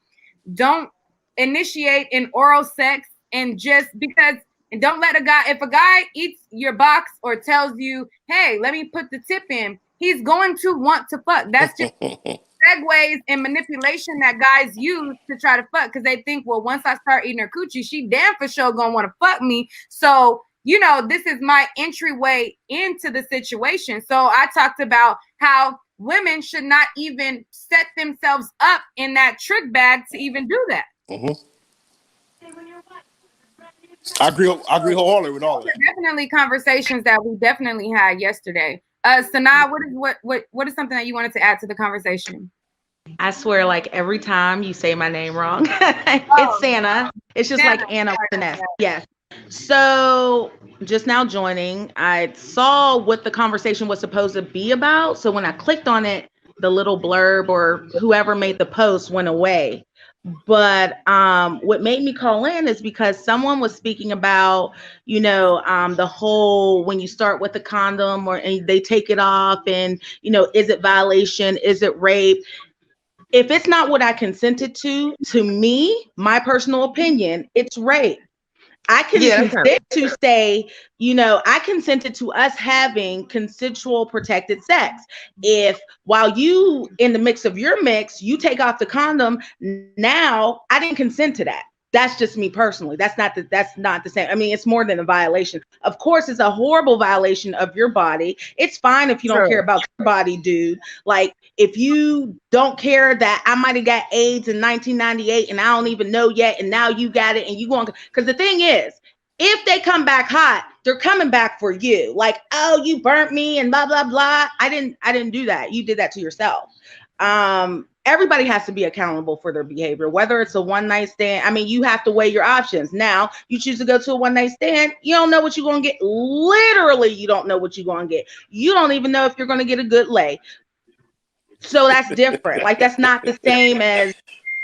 Don't initiate an oral sex and don't let if a guy eats your box or tells you, hey, let me put the tip in, he's going to want to fuck. That's just segues and manipulation that guys use to try to fuck, because they think, well, once I start eating her coochie, she damn for sure gonna want to fuck me. So, this is my entryway into the situation. So I talked about how women should not even set themselves up in that trick bag to even do that. Mm-hmm. I agree wholeheartedly with all of that. Definitely conversations that we definitely had yesterday. Sanaa, what is something that you wanted to add to the conversation? I swear, like every time you say my name wrong, it's Santa. It's just Santa. like Anna with an S. Yes. So just now joining, I saw what the conversation was supposed to be about. So when I clicked on it, the little blurb or whoever made the post went away. But what made me call in is because someone was speaking about, the whole when you start with the condom and they take it off and, is it violation? Is it rape? If it's not what I consented to me, my personal opinion, it's rape. I can consent to say, I consented to us having consensual protected sex. If while you in the mix of your mix, you take off the condom, now I didn't consent to that. That's just me personally. That's not the same. I mean, it's more than a violation. Of course, it's a horrible violation of your body. It's fine if you don't care about your body, dude. Like, if you don't care that I might have got AIDS in 1998 and I don't even know yet, and now you got it and you want, because the thing is, if they come back hot, they're coming back for you. Like, oh, you burnt me and blah, blah, blah. I didn't do that. You did that to yourself. Everybody has to be accountable for their behavior, whether it's a one-night stand. I mean, you have to weigh your options. Now, you choose to go to a one-night stand, you don't know what you're going to get. Literally, you don't know what you're going to get. You don't even know if you're going to get a good lay. So that's different. Like, that's not the same as,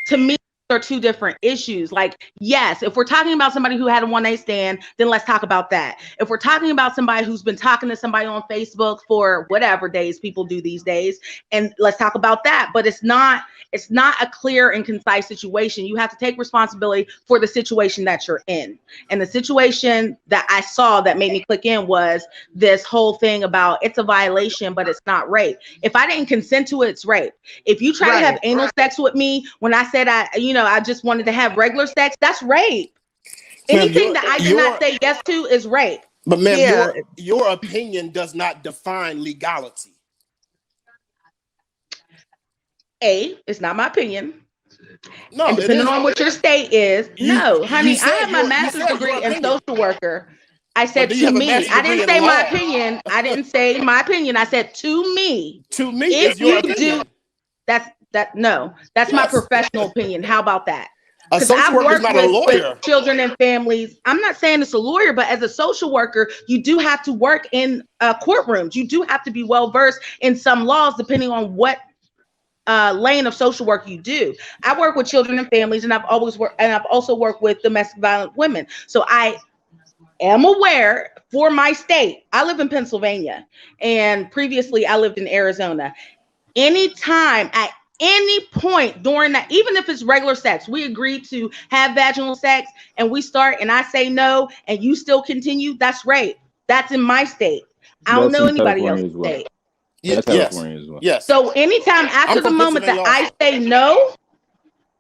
to me, are two different issues. Like, yes, if we're talking about somebody who had a one-night stand, then let's talk about that. If we're talking about somebody who's been talking to somebody on Facebook for whatever days people do these days, and let's talk about that. But it's not a clear and concise situation. You have to take responsibility for the situation that you're in. And the situation that I saw that made me click in was this whole thing about it's a violation, but it's not rape. If I didn't consent to it, it's rape. If you try to have anal sex with me when I said I just wanted to have regular sex, that's rape. Anything that I did not say yes to is rape. But ma'am, your opinion does not define legality. It's not my opinion. No, and depending on what your state is, no, honey, I have my master's degree in social worker. I said to me. I didn't say my opinion. I didn't say my opinion. I said to me. To me, if you do, that's my professional opinion. How about that? A social worker is not a lawyer. With children and families. I'm not saying it's a lawyer, but as a social worker, you do have to work in courtrooms. You do have to be well versed in some laws, depending on what lane of social work you do. I work with children and families, and I've also worked with domestic violent women. So I am aware for my state. I live in Pennsylvania, and previously I lived in Arizona. Anytime at any point during that, even if it's regular sex, we agreed to have vaginal sex and we start and I say no and you still continue, that's rape. That's in my state. I don't know anybody else's state. Yes. So anytime after the moment that I say no,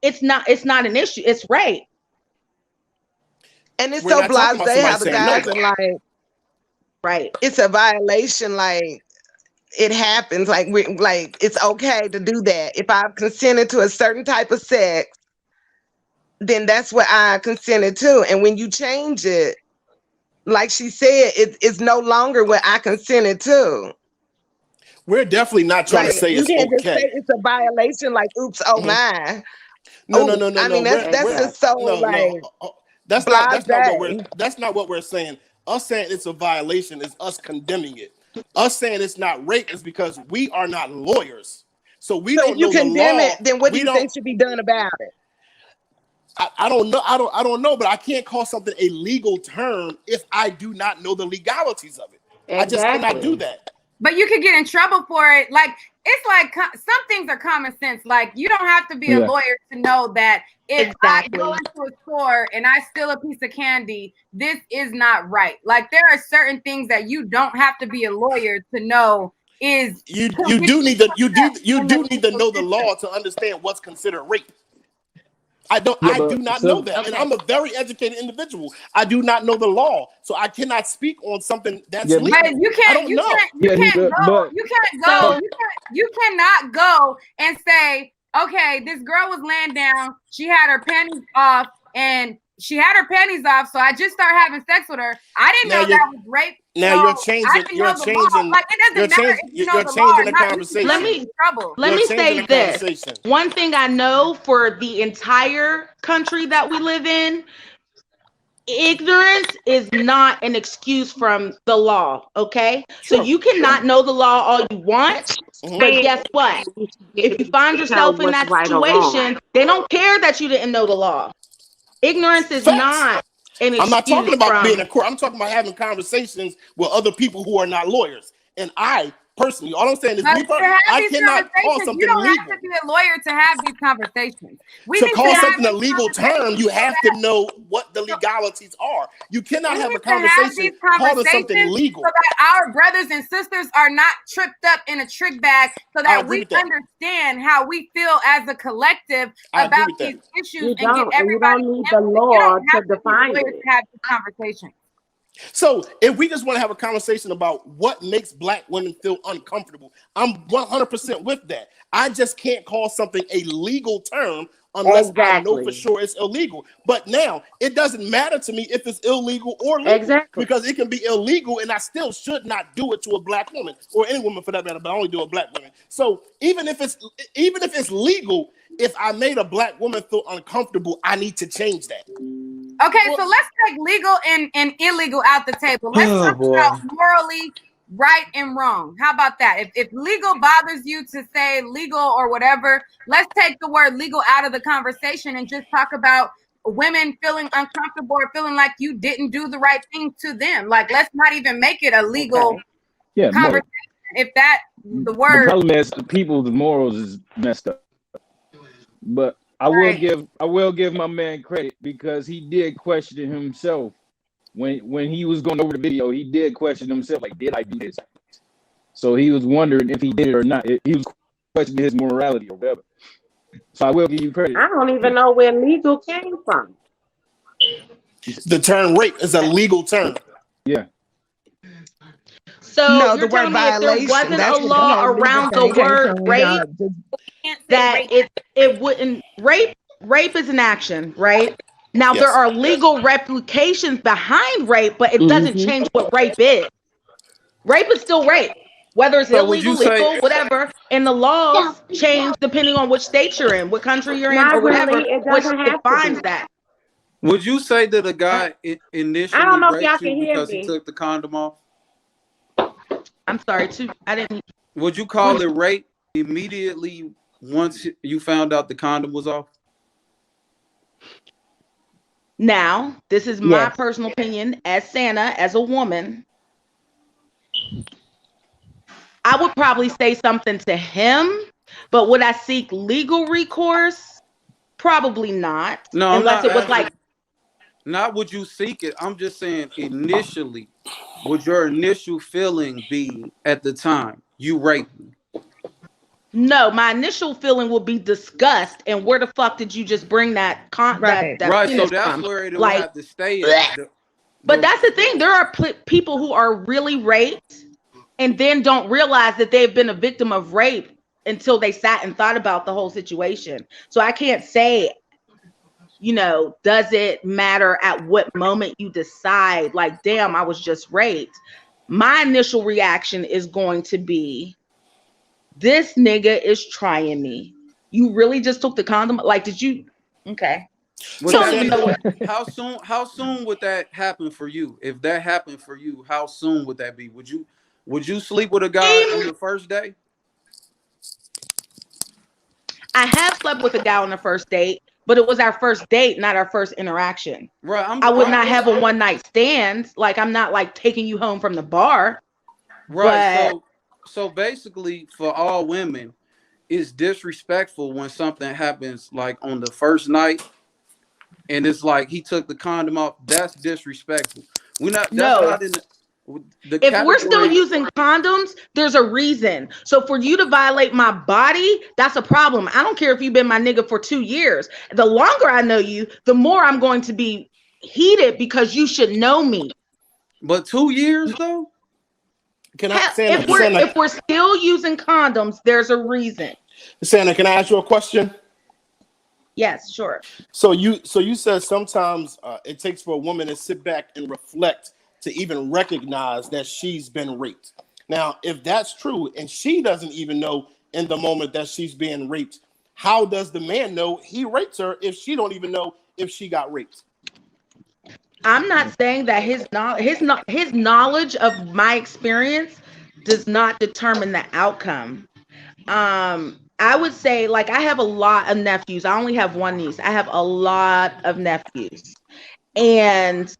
it's not an issue. It's rape. And it's so blasé how the guys are like, right. It's a violation. Like, it happens. Like, it's okay to do that. If I've consented to a certain type of sex, then that's what I consented to. And when you change it, like she said, it's no longer what I consented to. We're definitely not trying to say it's okay. Just say it's a violation. Like, oops, oh my. No. I mean, that's just so that's not what we're saying. Us saying it's a violation is us condemning it. Us saying it's not rape is because we are not lawyers. So we don't know the law. If you condemn it, then what do you think should be done about it? I don't know. I don't know, but I can't call something a legal term if I do not know the legalities of it. Exactly. I just cannot do that. But you could get in trouble for it. Like, it's like some things are common sense. Like, you don't have to be a lawyer to know that if I go into a store and I steal a piece of candy, this is not right. Like, there are certain things that you don't have to be a lawyer to know is you do need to know the law to understand what's considered rape. I do not know that. And I'm a very educated individual. I do not know the law. So I cannot speak on something that's legal. You cannot go and say, okay, this girl was laying down, she had her panties off, and she had her panties off, so I just started having sex with her. I didn't know that was rape. Now so you're changing. You're changing. Like it doesn't matter if you know the law or not. Conversation. Let me say this. One thing I know for the entire country that we live in, ignorance is not an excuse from the law. Okay, so you cannot know the law all you want, but guess what? If you find yourself in that situation, they don't care that you didn't know the law. Ignorance is not an excuse. I'm not talking about being in court. I'm talking about having conversations with other people who are not lawyers. And I personally, all I'm saying is, I cannot call something you don't legal. have to be a lawyer to have these conversations. To call something a legal term, you have to know what the legalities are. You cannot have a conversation calling something legal. So that our brothers and sisters are not tripped up in a trick bag, so that we understand how we feel as a collective about these issues and get everybody. You don't need the law to define it. To have this conversation. So if we just want to have a conversation about what makes Black women feel uncomfortable, I'm 100% with that. I just can't call something a legal term unless I know for sure it's illegal. But now it doesn't matter to me if it's illegal or legal, because it can be illegal and I still should not do it to a Black woman, or any woman for that matter, but I only do a Black woman. So even if it's legal, if I made a Black woman feel uncomfortable, I need to change that. Okay, so let's take legal and illegal out the table. Let's talk about morally right and wrong. How about that? If legal bothers you to say legal or whatever, let's take the word legal out of the conversation and just talk about women feeling uncomfortable or feeling like you didn't do the right thing to them. Like, let's not even make it a legal conversation. If that the word. The problem is the people's morals is messed up. But I will give my man credit, because he did question himself when he was going over the video. He did question himself, like, did I do this? So he was wondering if he did it or not. He was questioning his morality or whatever. So I will give you credit. I don't even know where legal came from. The term rape is a legal term. Yeah. So no, you're telling me if there wasn't a law around the word rape, that it wouldn't rape is an action, right? Now there are legal replications behind rape, but it doesn't change what rape is. Rape is still rape, whether it's illegal, legal, whatever. And the laws change depending on which state you're in, what country you're in, or whatever, which defines that. Would you say that a guy initially raped you because he took the condom off? I'm sorry, too. I didn't. Would you call it rape immediately once you found out the condom was off? Now, this is my personal opinion as Santa, as a woman. I would probably say something to him, but would I seek legal recourse? Probably not. No, unless it was like. Not would you seek it. I'm just saying initially, would your initial feeling be at the time you raped me? No, my initial feeling will be disgust. And where the fuck did you just bring that? Right, so that's where it would have to stay. But that's the thing. There are people who are really raped and then don't realize that they've been a victim of rape until they sat and thought about the whole situation. So I can't say, does it matter at what moment you decide, like, damn, I was just raped? My initial reaction is going to be, this nigga is trying me. You really just took the condom? Like, did you? Okay. How soon would that happen for you? If that happened for you, how soon would that be? Would you sleep with a guy on the first day? I have slept with a guy on the first date, but it was our first date, not our first interaction. Right. I would not have a one night stand. Like, I'm not like taking you home from the bar. Right. So basically, for all women, it's disrespectful when something happens like on the first night, and it's like he took the condom off. That's disrespectful. Not in the if we're still using condoms, there's a reason. So for you to violate my body, that's a problem. I don't care if you've been my nigga for 2 years. The longer I know you, the more I'm going to be heated because you should know me. But 2 years though? If we're still using condoms, there's a reason. Santa, can I ask you a question? Yes, sure. So you said sometimes it takes for a woman to sit back and reflect to even recognize that she's been raped. Now, if that's true and she doesn't even know in the moment that she's being raped, how does the man know he raped her if she don't even know if she got raped? I'm not saying that his knowledge of my experience does not determine the outcome. I would say, like, I have a lot of nephews. I only have one niece. I have a lot of nephews. And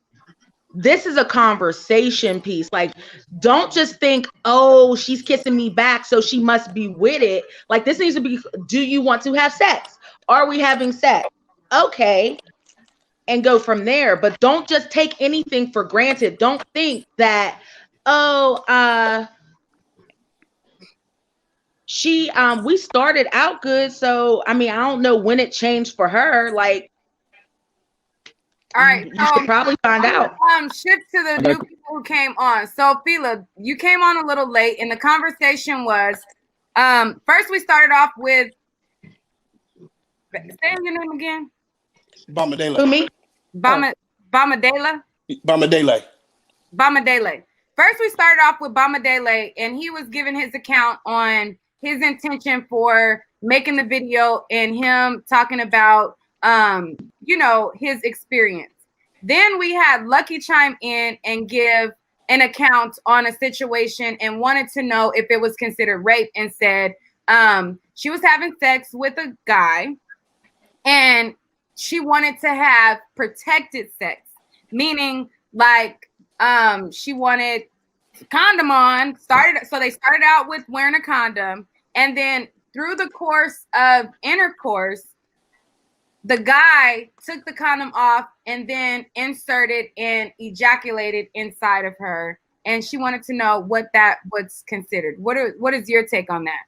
this is a conversation piece. Like, don't just think, oh, she's kissing me back, so she must be with it. Like, this needs to be, do you want to have sex? Are we having sex? Okay. And go from there. But don't just take anything for granted. Don't think that, we started out good, so I mean, I don't know when it changed for her. Like, all right, you should probably find out. Shift to the new people who came on. So Fila, you came on a little late, and the conversation was first we started off with, say your name again. Bamadele. Who, me? Bamadele. First, we started off with Bamadele, and he was giving his account on his intention for making the video and him talking about, his experience. Then we had Lucky chime in and give an account on a situation and wanted to know if it was considered rape, and said she was having sex with a guy and she wanted to have protected sex, meaning like she wanted condom on. So they started out with wearing a condom, and then through the course of intercourse, the guy took the condom off and then inserted and ejaculated inside of her, and she wanted to know what that was considered. What is your take on that?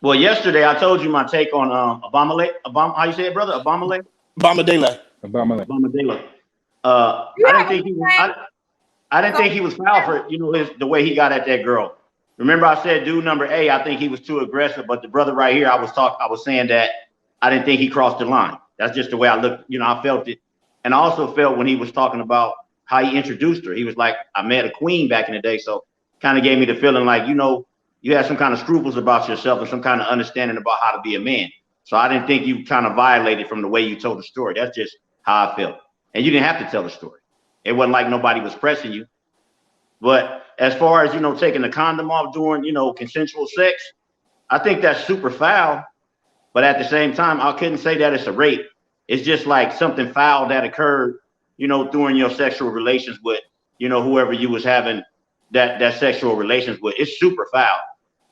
Well, yesterday I told you my take on Bamadele. How you say it, brother? Bamadele. I didn't think he was foul for the way he got at that girl. Remember, I said dude number A, I think he was too aggressive, but the brother right here, I was saying that I didn't think he crossed the line. That's just the way I looked. I felt it, and I also felt when he was talking about how he introduced her. He was like, "I met a queen back in the day," so kind of gave me the feeling like you had some kind of scruples about yourself and some kind of understanding about how to be a man. So I didn't think you kind of violated from the way you told the story. That's just how I felt. And you didn't have to tell the story. It wasn't like nobody was pressing you. But as far as, taking the condom off during, consensual sex, I think that's super foul. But at the same time, I couldn't say that it's a rape. It's just like something foul that occurred, during your sexual relations with, whoever you was having that sexual relations with. It's super foul.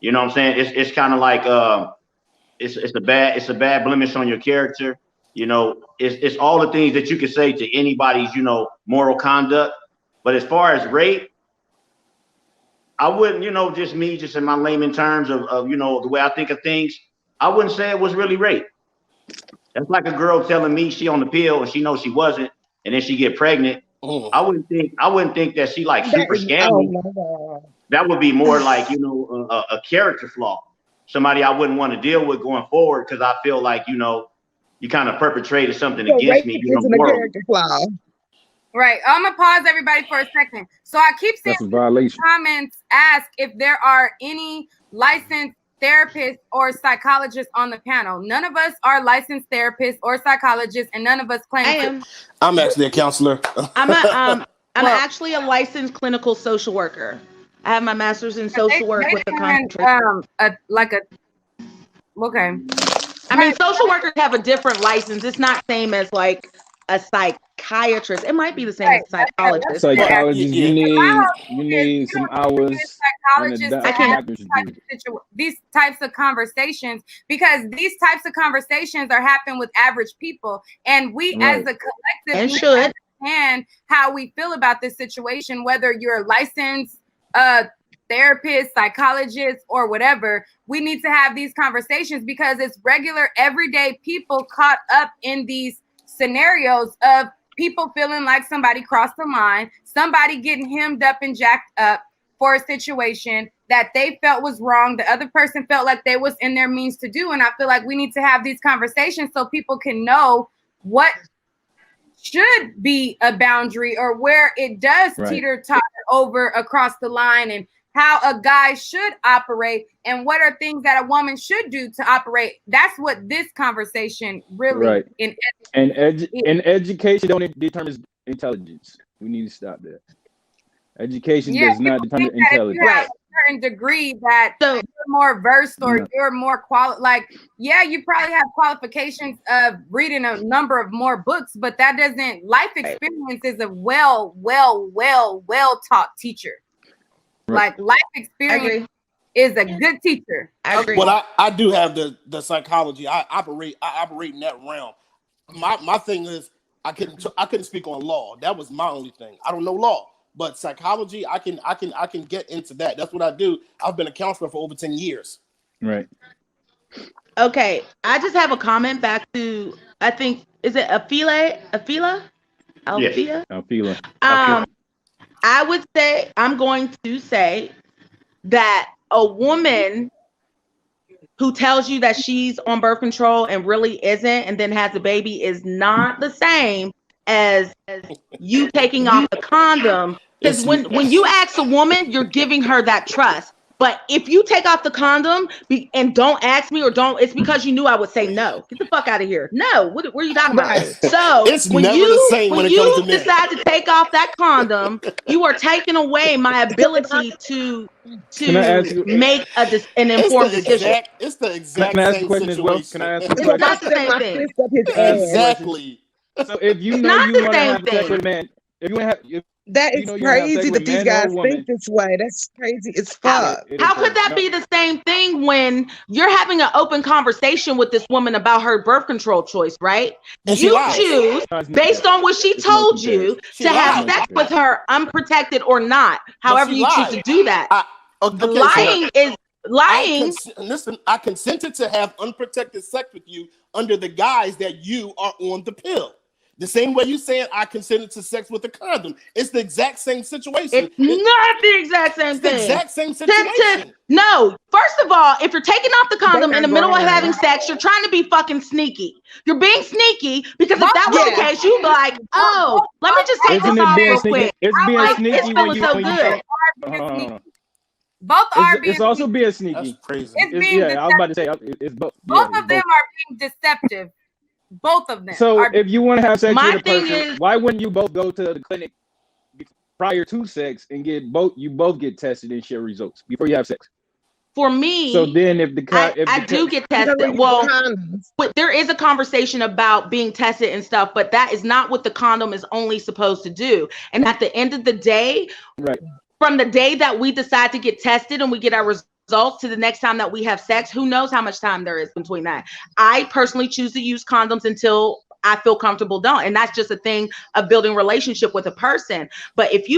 You know what I'm saying? It's kind of like it's a bad blemish on your character. It's all the things that you could say to anybody's, moral conduct. But as far as rape, I wouldn't, just in my layman terms of the way I think of things, I wouldn't say it was really rape. That's like a girl telling me she on the pill and she knows she wasn't, and then she get pregnant. I wouldn't think that she like super scammed me. That would be more like, a character flaw. Somebody I wouldn't want to deal with going forward, because I feel like, you kind of perpetrated something against me. Isn't a character flaw. Right. I'm gonna pause everybody for a second. So I keep seeing comments ask if there are any licensed therapists or psychologists on the panel. None of us are licensed therapists or psychologists, and none of us claim. I'm actually a counselor. I'm actually a licensed clinical social worker. I have my master's in social work with a concentration. Okay. I mean, social workers have a different license. It's not same as like a psychiatrist. It might be the same as a psychologist. Psychologist, you need some hours. These types of conversations, because these types of conversations are happening with average people, and we as a collective should understand how we feel about this situation, whether you're a licensed therapist, psychologist, or whatever. We need to have these conversations because it's regular, everyday people caught up in these scenarios of people feeling like somebody crossed the line, somebody getting hemmed up and jacked up for a situation that they felt was wrong, the other person felt like they was in their means to do. And I feel like we need to have these conversations so people can know what should be a boundary or where it does teeter-totter over across the line, and how a guy should operate and what are things that a woman should do to operate. That's what this conversation really and education don't determine intelligence. We need to stop that. Education does not determine intelligence. If you have a certain degree that you're more versed or you're more you probably have qualifications of reading a number of more books, but that doesn't. Life experience is a well taught teacher. Like life experience is a good teacher. But I do have the psychology. I operate in that realm. My thing is I couldn't speak on law. That was my only thing. I don't know law, but psychology I can get into that. That's what I do. I've been a counselor for over 10 years. Right. Okay, I just have a comment back to, I think, is it Alfila? Yes. Alfila. I would say, I'm going to say that a woman who tells you that she's on birth control and really isn't, and then has a baby, is not the same as you taking off the condom. Because when you ask a woman, you're giving her that trust. But if you take off the condom and don't ask me, or don't, it's because you knew I would say no. Get the fuck out of here. No, what are you talking about? So it's never the same when it comes to men. Decide to take off that condom, you are taking away my ability to make an informed decision. It's the exact same situation. Well? Can I ask you a question? It's not the same thing. Exactly. So if you know you want to have sex with a man, if you want to have, that is crazy that these guys think this way. That's crazy as fuck. How could that be the same thing when you're having an open conversation with this woman about her birth control choice, right? And you choose based on what she told you to have sex with her, unprotected or not. However you choose to do that. Lying. Listen, I consented to have unprotected sex with you under the guise that you are on the pill. The same way you saying I consented to sex with a condom. It's the exact same situation. It's not the exact same thing. The exact same situation. No. First of all, if you're taking off the condom in the middle of having sex, you're trying to be fucking sneaky. You're being sneaky because if that was the case, you'd be like, oh, let me just take this off real quick. It's being sneaky when you so good. Both are being. It's also being sneaky. That's crazy. I was about to say it's both. Both of them are being deceptive. Both of them. So if you want to have sex with a person, why wouldn't you both go to the clinic prior to sex and get both get tested and share results before you have sex? For me, so then if I do get tested, well, but there is a conversation about being tested and stuff, but that is not what the condom is only supposed to do. And at the end of the day, from the day that we decide to get tested and we get our results to the next time that we have sex, who knows how much time there is between that. I personally choose to use condoms until I feel comfortable don't, and that's just a thing of building relationship with a person. But if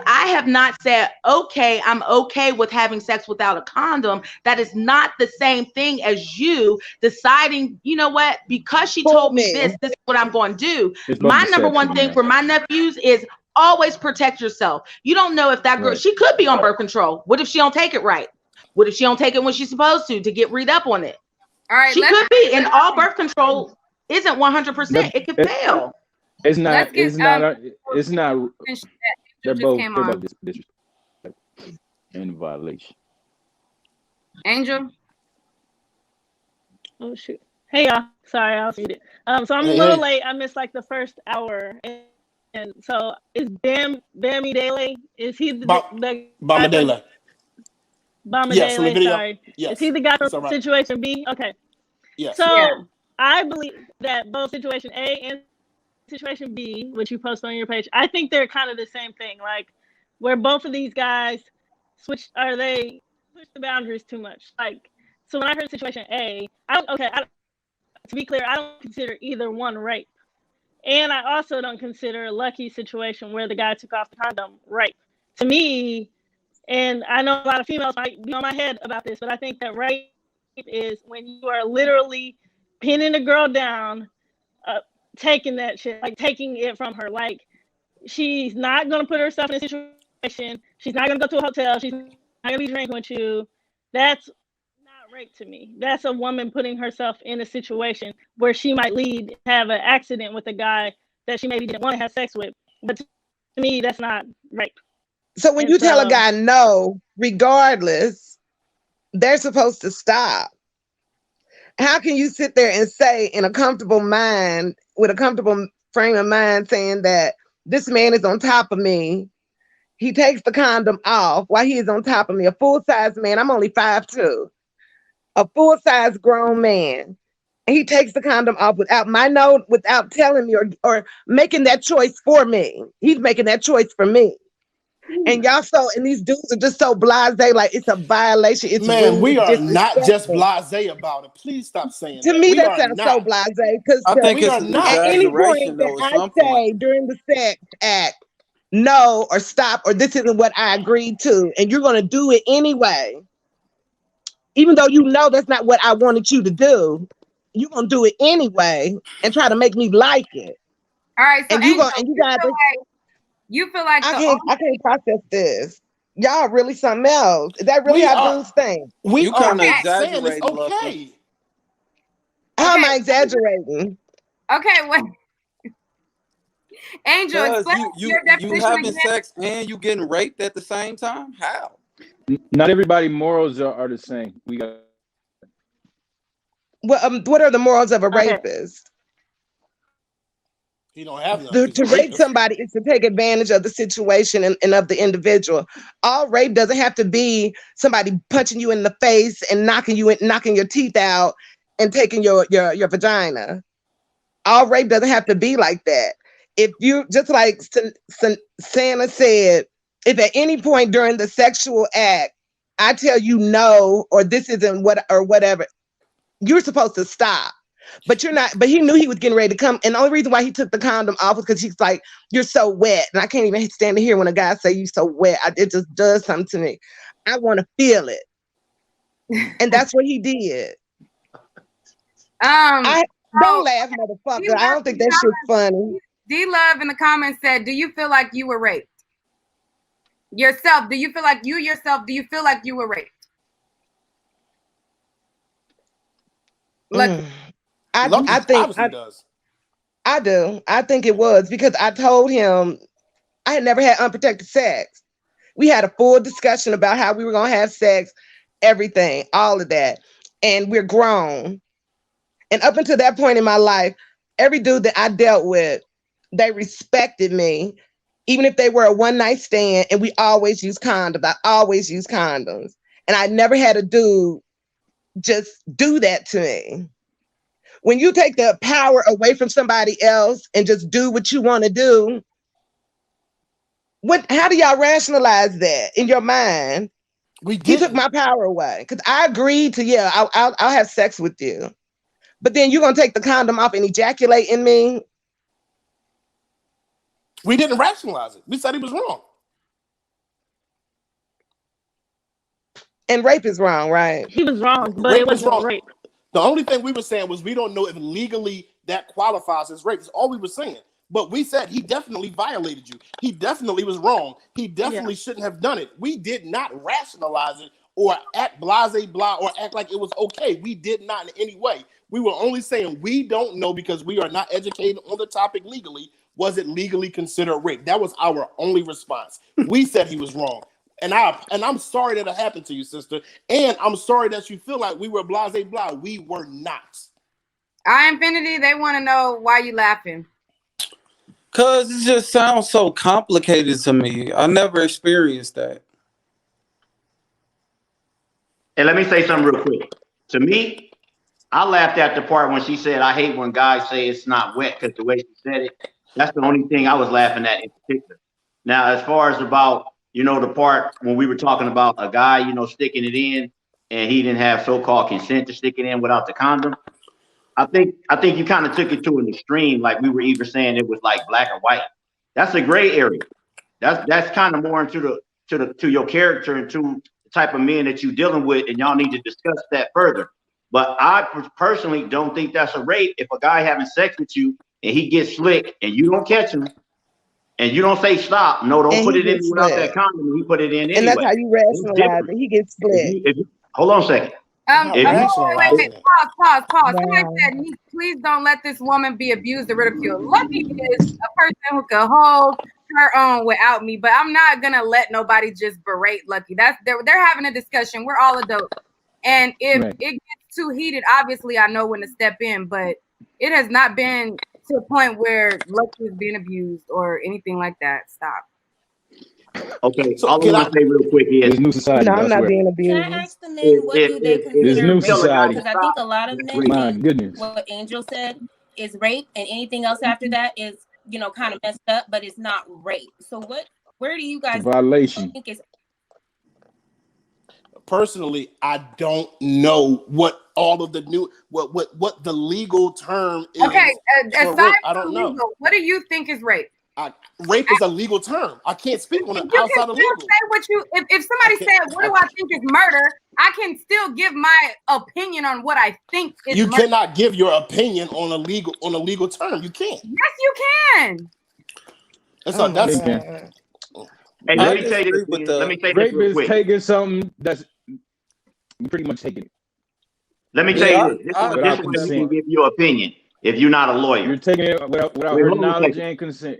I have not said, okay, I'm okay with having sex without a condom, that is not the same thing as you deciding, you know what, because she told me this is what I'm going to do. My number one thing for my nephews is always protect yourself. You don't know if that girl, she could be on birth control. What if she don't take it right? What if she don't take it when she's supposed to get read up on it? All right, she could be, and all birth control isn't 100%. It could fail. It's not. They're both disrespectful and violation. Angel. Oh shoot! Hey y'all. Sorry, I'll read it. So I'm a little late. I missed like the first hour. And so is Bami Dele? Is he the Bamadele? Bamadele, sorry. Yes. Is he the guy from Situation B? Okay. Yes. So I believe that both Situation A and Situation B, which you post on your page, I think they're kind of the same thing. Like where both of these guys push the boundaries too much. Like, so when I heard Situation A, to be clear, I don't consider either one rape. And I also don't consider a lucky situation where the guy took off the condom rape. To me, and I know a lot of females might be on my head about this, but I think that rape is when you are literally pinning a girl down, taking that shit, like taking it from her. Like she's not going to put herself in a situation situation. She's not gonna go to a hotel. She's not gonna be drinking with you. That's not rape to me. That's a woman putting herself in a situation where she might have an accident with a guy that she maybe didn't want to have sex with. But to me, that's not rape. So when you tell a guy no, regardless, they're supposed to stop. How can you sit there and say in a comfortable mind, with a comfortable frame of mind, saying that this man is on top of me? He takes the condom off while he is on top of me. A full-size man, I'm only 5'2", a full-size grown man. And he takes the condom off without my note, without telling me or making that choice for me. He's making that choice for me. And and these dudes are just so blasé, like it's a violation. It's Man, we are not just disrespectful. blasé about it. Please stop saying To that. me, We that are sounds not. so blasé. Because I think we it's are an not. At any exaggeration point though. that At I some point, say during the sex act, no, or stop, or this isn't what I agreed to, and you're going to do it anyway, even though you know that's not what I wanted you to do, you're going to do it anyway and try to make me like it. All right, so And Angel, you feel like I can't process this. Y'all really something else. Is that really We how are- dudes think? We you are kind of not saying it's exaggerating, Luffa. okay. How am I exaggerating? Okay, what? Angel, Because explain you your definition having again. sex and you getting raped at the same time? How? Not everybody morals are the same. We got. Well, what are the morals of a Okay. rapist? He don't have none. To rape somebody is to take advantage of the situation and of the individual. All rape doesn't have to be somebody punching you in the face and knocking your teeth out and taking your vagina. All rape doesn't have to be like that. If you, just like Santa said, if at any point during the sexual act I tell you no, or this isn't what, or whatever, you're supposed to stop. But you're not. But he knew he was getting ready to come, and the only reason why he took the condom off was because he's like, "You're so wet," and I can't even stand to hear when a guy say "you so wet." It just does something to me. I want to feel it, and that's what he did. Don't laugh, motherfucker. I don't think that shit's funny. D Love in the comments said, "Do you feel like you were raped yourself? Do you feel like you yourself? Do you feel like you were raped?" Look. I think I do. I think it was because I told him I had never had unprotected sex. We had a full discussion about how we were going to have sex, everything, all of that. And we're grown. And up until that point in my life, every dude that I dealt with, they respected me, even if they were a one-night stand, and we always use condoms. I always use condoms. And I never had a dude just do that to me. When you take the power away from somebody else and just do what you want to do, how do y'all rationalize that in your mind? He took my power away because I agreed to, I'll have sex with you. But then you're going to take the condom off and ejaculate in me? We didn't rationalize it. We said he was wrong. And rape is wrong, right? He was wrong, but it wasn't rape. The only thing we were saying was we don't know if legally that qualifies as rape. That's all we were saying. But we said he definitely violated you. He definitely was wrong. He definitely shouldn't have done it. We did not rationalize it or act blase blah or act like it was okay. We did not in any way. We were only saying we don't know because we are not educated on the topic legally. Was it legally considered rape? That was our only response. We said he was wrong. And I'm sorry that it happened to you, sister. And I'm sorry that you feel like we were blase blah. We were not. Infinity, they want to know why you laughing. Cause it just sounds so complicated to me. I never experienced that. And let me say something real quick. To me, I laughed at the part when she said, "I hate when guys say it's not wet," because the way she said it, that's the only thing I was laughing at in particular. Now, as far as about, the part when we were talking about a guy, sticking it in and he didn't have so-called consent to stick it in without the condom. I think you kind of took it to an extreme, like we were either saying it was like black or white. That's a gray area. That's kind of more into to your character and to the type of men that you're dealing with, and y'all need to discuss that further. But I personally don't think that's a rape if a guy having sex with you and he gets slick and you don't catch him. and you don't say stop. No, don't And put he it in gets without slit. that condom. And he put it in And that's anyway. how you It's rationalize different. it. He gets split. Hold on a second. Wait, If you, pause. Somebody Wow. said, Nique, please don't let this woman be abused or ridiculed. Lucky is a person who can hold her own without me, but I'm not gonna let nobody just berate Lucky. They're having a discussion. We're all adults, and if it gets too heated, obviously I know when to step in. But it has not been to a point where Lucky is being abused or anything like that. Stop. okay, all I want to say real quick is new society. No, I'm not being Can abused. I ask the men what do they This consider new rape? society. Because I think a lot of men My think goodness. what Angel said is rape, and anything else after that is, you know, kind of messed up, but it's not rape. So where do you guys Violation. think is? Personally, I don't know what all of the new what the legal term is. Okay, for aside rape. I from don't know. legal, what do you think is rape? Rape is a legal term. I can't speak on it You outside can of still legal. say what you. If somebody said, "What do I think is murder?" I can still give my opinion on what I think is You murder. cannot give your opinion on a legal term. You can't. Yes, you can. That's Oh that's. my God. Hey, let me say this. Let me say this Rape real is quick. taking something that's pretty much taking it. Let me tell you this. This is without where you consent. can give your opinion if you're not a lawyer. You're taking it without Wait, her hold on a knowledge second. and consent.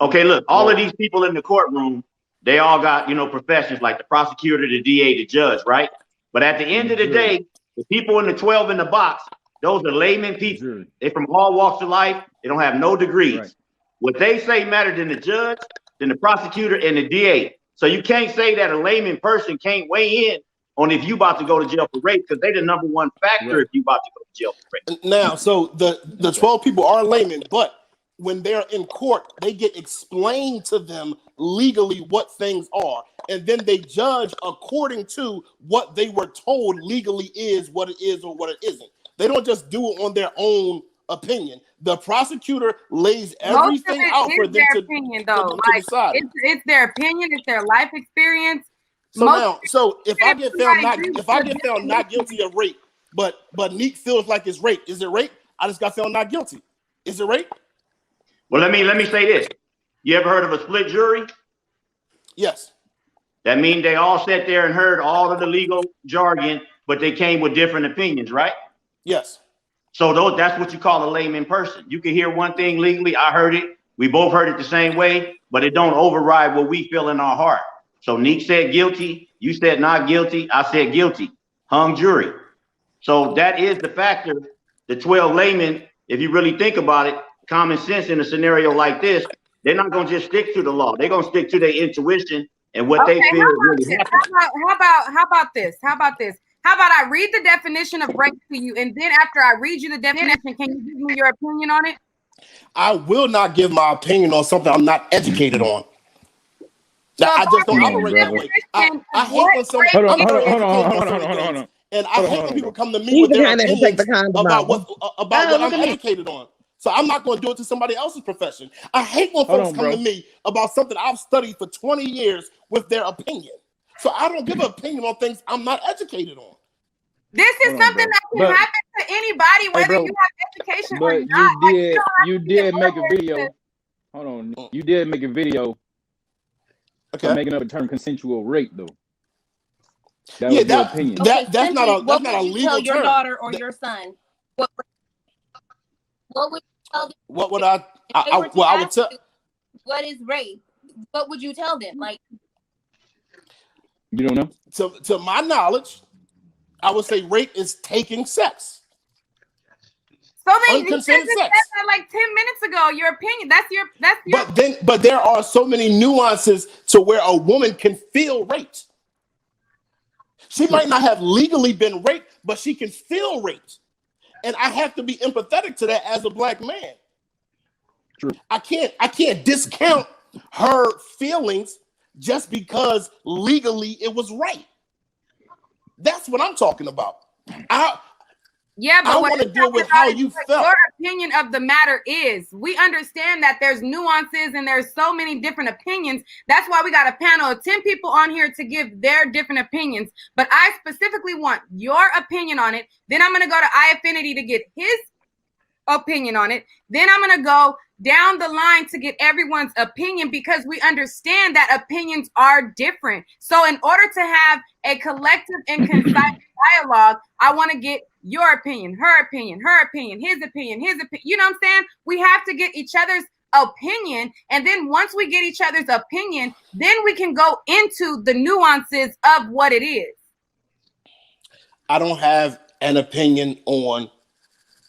Okay, look, all of these people in the courtroom, they all got, you know, professions like the prosecutor, the DA, the judge, right? But at the end of the day, the people in the 12 in the box, those are layman people. They from all walks of life. They don't have no degrees. Right. What they say matter than the judge, than the prosecutor, and the DA. So you can't say that a layman person can't weigh in on if you about to go to jail for rape, because they the number one factor if you about to go to jail for rape. Now, so the 12 people are laymen, but when they're in court, they get explained to them legally what things are, and then they judge according to what they were told legally is what it is or what it isn't. They don't just do it on their own opinion. The prosecutor lays everything out for them their opinion, though. to Like decide. it's their opinion, it's their life experience. So if I get found not guilty of rape, but Nique feels like it's rape, is it rape? I just got found not guilty. Is it rape? Well, let me say this. You ever heard of a split jury? Yes. That means they all sat there and heard all of the legal jargon, but they came with different opinions, right? Yes. So that's what you call a layman person. You can hear one thing legally. I heard it. We both heard it the same way, but it don't override what we feel in our heart. So Nique said guilty. You said not guilty. I said guilty. Hung jury. So that is the factor. The 12 laymen, if you really think about it, common sense in a scenario like this, they're not going to just stick to the law. They're going to stick to their intuition and what they feel really happened. How about this? How about I read the definition of rape to you, and then after I read you the definition, can you give me your opinion on it? I will not give my opinion on something I'm not educated on. So I just don't read operate the that way. I hate when somebody. Hold on. And I hate when people come to me with their opinions about what I'm educated on. So I'm not going to do it to somebody else's profession. I hate when folks come to me about something I've studied for 20 years with their opinion. So I don't give an opinion on things I'm not educated on. This is something that can happen to anybody, whether you have education or not. You did make a video. Hold on. You did make a video. Okay. Making up a term consensual rape, though. That was your opinion. That's not a legal tell your term. daughter or your son? What would you tell them? What would I would tell. What is rape? What would you tell them? Like, you don't know? To my knowledge, I would say rape is taking sex. So then you said Unconsented sex. that like 10 minutes ago. Your opinion. That's your. But there are so many nuances to where a woman can feel raped. She might not have legally been raped, but she can feel raped. And I have to be empathetic to that as a black man. True. I can't discount her feelings just because legally it was right. That's what I'm talking about. Yeah, but I want to deal with how you felt. Your opinion of the matter is. We understand that there's nuances and there's so many different opinions. That's why we got a panel of 10 people on here to give their different opinions. But I specifically want your opinion on it. Then I'm going to go to iAffinity to get his opinion on it. Then I'm going to go down the line to get everyone's opinion because we understand that opinions are different. So in order to have a collective and concise dialogue, I want to get your opinion, her opinion, her opinion, his opinion, his opinion. You know what I'm saying? We have to get each other's opinion. And then once we get each other's opinion, then we can go into the nuances of what it is. I don't have an opinion on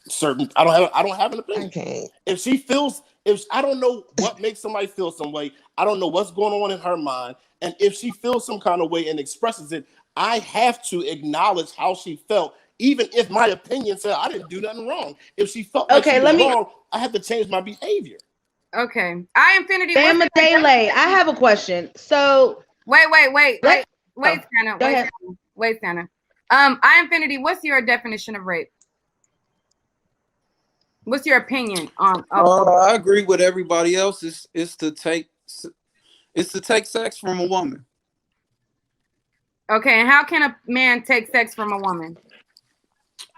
certain. I don't have an opinion. Okay. If she feels, if I don't know what makes somebody feel some way, I don't know what's going on in her mind. And if she feels some kind of way and expresses it, I have to acknowledge how she felt, even if my opinion said I didn't do nothing wrong. If she felt like she was wrong, I have to change my behavior. Okay. I Infinity. Bama Dele, I have a question. So wait, Santa. Wait, Santa. I Infinity, what's your definition of rape? What's your opinion on? I agree with everybody else. It's to take sex from a woman. Okay, and how can a man take sex from a woman?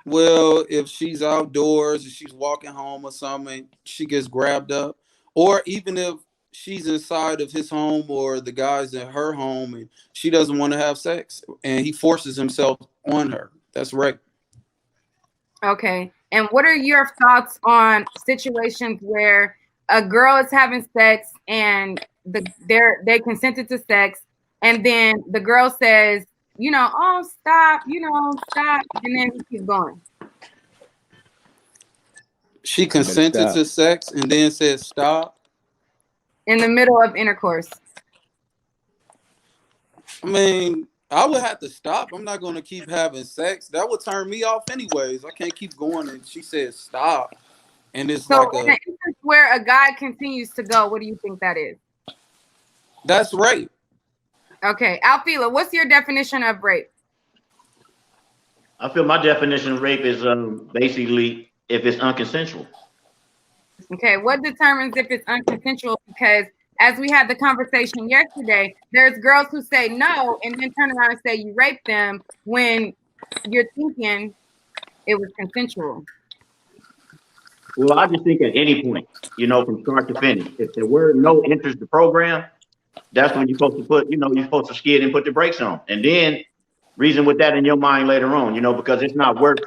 Well, if she's outdoors, if she's walking home or something, she gets grabbed up, or even if she's inside of his home or the guy's in her home and she doesn't want to have sex and he forces himself on her, that's rape. Okay. And what are your thoughts on situations where a girl is having sex and they consented to sex, and then the girl says, you know, oh, stop, stop, and then he keeps going? She consented to sex and then said stop? In the middle of intercourse. I mean, I would have to stop. I'm not going to keep having sex. That would turn me off anyways. I can't keep going. And she said stop. And it's so like in an instance where a guy continues to go, what do you think that is? That's rape. Okay. Alfila, what's your definition of rape? I feel my definition of rape is basically if it's unconsensual. Okay. What determines if it's unconsensual? Because as we had the conversation yesterday, there's girls who say no and then turn around and say you raped them when you're thinking it was consensual. Well, I just think at any point, from start to finish, if the word no enters the program, that's when you're supposed to put, you're supposed to skid and put the brakes on. And then reason with that in your mind later on, because it's not worth,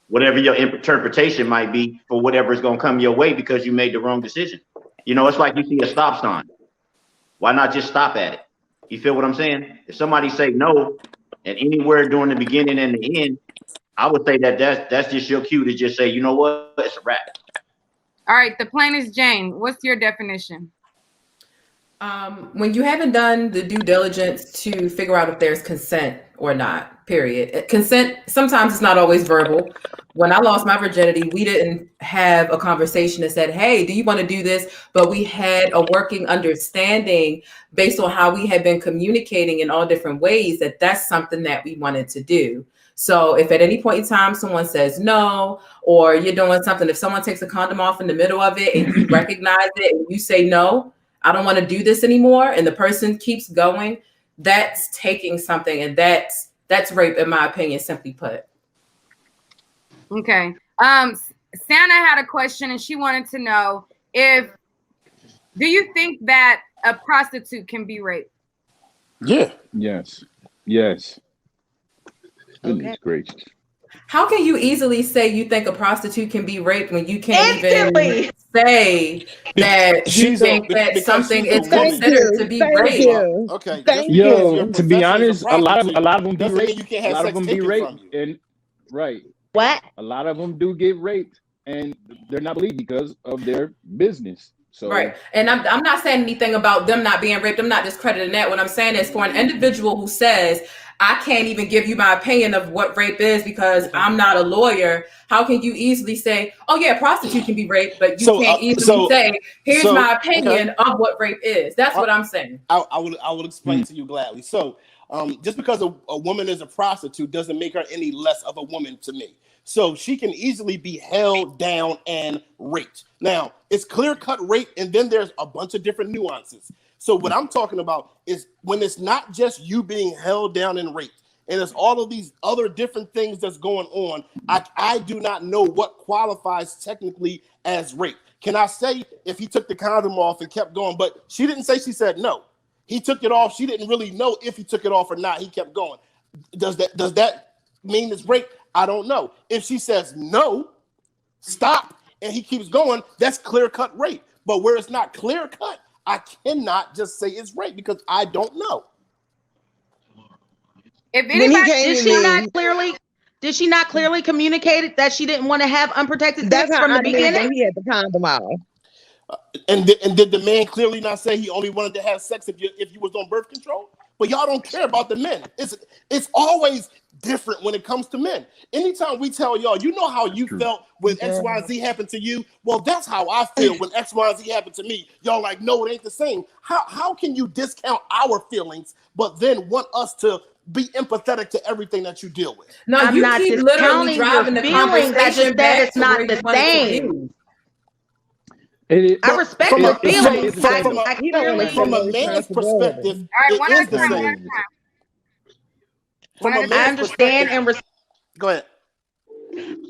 whatever your interpretation might be for whatever is going to come your way because you made the wrong decision. It's like you see a stop sign. Why not just stop at it? You feel what I'm saying? If somebody say no and anywhere during the beginning and the end, I would say that's just your cue to just say, you know what, it's a wrap. All right, the plainest Jane, what's your definition? When you haven't done the due diligence to figure out if there's consent or not, period. Consent, sometimes it's not always verbal. When I lost my virginity, we didn't have a conversation that said, hey, do you want to do this? But we had a working understanding based on how we had been communicating in all different ways that that's something that we wanted to do. So if at any point in time someone says no, or you're doing something, if someone takes a condom off in the middle of it and you recognize it and you say no, I don't want to do this anymore, and the person keeps going, that's taking something, and that's rape, in my opinion, simply put. Okay. Santa had a question, and she wanted to know do you think that a prostitute can be raped? Yeah. Yes. Goodness gracious. How can you easily say you think a prostitute can be raped when you can't even say that you think that something is considered to be rape? Okay. Yo, to be honest, a lot of them be raped. A lot of them be raped, and right. What? A lot of them do get raped, and they're not believed because of their business. So right. And I'm not saying anything about them not being raped. I'm not discrediting that. What I'm saying is for an individual who says, I can't even give you my opinion of what rape is because I'm not a lawyer. How can you easily say, oh yeah, a prostitute can be raped, but you can't easily say, here's my opinion of what rape is. That's what I'm saying. I would explain to you gladly. So just because a woman is a prostitute doesn't make her any less of a woman to me. So she can easily be held down and raped. Now, it's clear-cut rape, and then there's a bunch of different nuances. So what I'm talking about is when it's not just you being held down and raped, and there's all of these other different things that's going on, I do not know what qualifies technically as rape. Can I say if he took the condom off and kept going? But she didn't say, she said no. He took it off. She didn't really know if he took it off or not. He kept going. Does that mean it's rape? I don't know. If she says no, stop, and he keeps going, that's clear-cut rape. But where it's not clear-cut, I cannot just say it's rape because I don't know. If anybody, did she not clearly communicate that she didn't want to have unprotected sex from the beginning? He had the condom on. And did the man clearly not say he only wanted to have sex if you was on birth control? But y'all don't care about the men. It's always different when it comes to men. Anytime we tell y'all, you know how you felt when X, Y, and Z happened to you? Well, that's how I feel when X, Y, and Z happened to me. Y'all like, no, it ain't the same. How can you discount our feelings, but then want us to be empathetic to everything that you deal with? No, I'm you not keep discounting literally driving your the feelings. I just conversation said back it's to not where the you wanted to same. be. I respect your feelings. From a man's perspective, all right, one it at is a the time. same. From a I man's understand perspective, go ahead.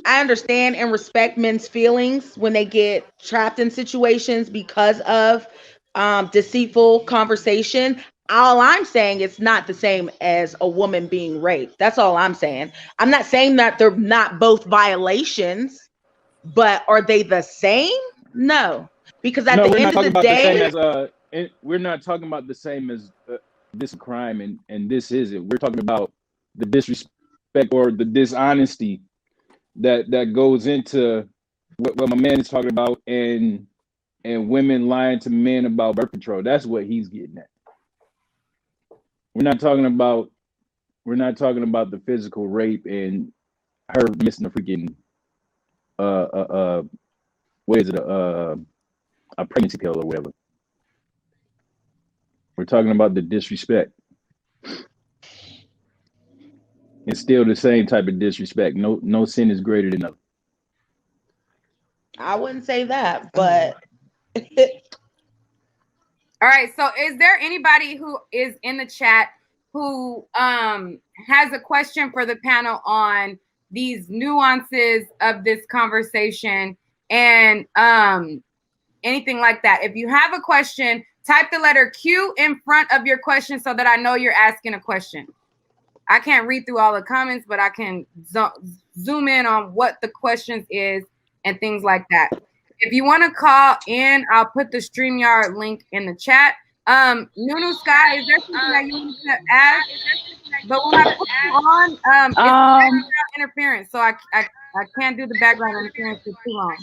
I understand and respect men's feelings when they get trapped in situations because of deceitful conversation. All I'm saying it's not the same as a woman being raped. That's all I'm saying. I'm not saying that they're not both violations, but are they the same? No, because at the end of the day, we're not talking about the same as this crime and this isn't. We're talking about the disrespect or the dishonesty that goes into what my man is talking about, and women lying to men about birth control. That's what he's getting at. We're not talking about the physical rape and her missing a freaking what is it, a pregnancy pill or whatever. We're talking about the disrespect. It's still the same type of disrespect. No sin is greater than another. I wouldn't say that, but All right, so is there anybody who is in the chat who has a question for the panel on these nuances of this conversation and anything like that? If you have a question, type the letter Q in front of your question so that I know you're asking a question. I can't read through all the comments, but I can zoom in on what the questions is and things like that. If you want to call in, I'll put the StreamYard link in the chat. Nunu Sky, is there something that you want to ask? But when I put you on, it's background interference, so I can't do the background interference for too long.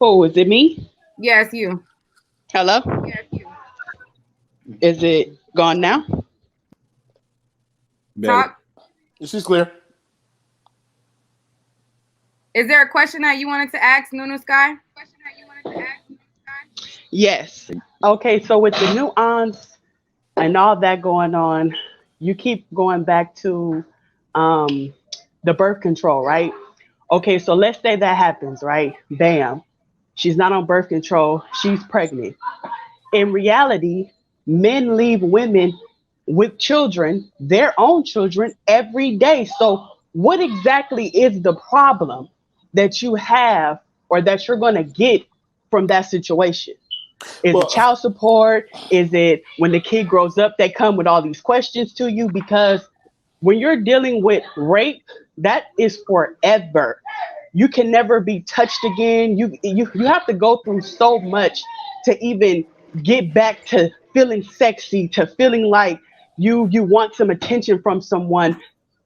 Oh, is it me? Yes, you. Hello? Yes, you. Is it gone now? Talk. She's clear. Is there a question that you wanted to ask, Nunu Sky? Yes. Okay, so with the nuance and all that going on, you keep going back to the birth control, right? Okay, so let's say that happens, right? Bam. She's not on birth control. She's pregnant. In reality, men leave women with children, their own children, every day. So what exactly is the problem that you have or that you're going to get from that situation? Is it child support? Is it when the kid grows up, they come with all these questions to you? Because when you're dealing with rape, that is forever. You can never be touched again. You have to go through so much to even get back to feeling sexy, to feeling like you want some attention from someone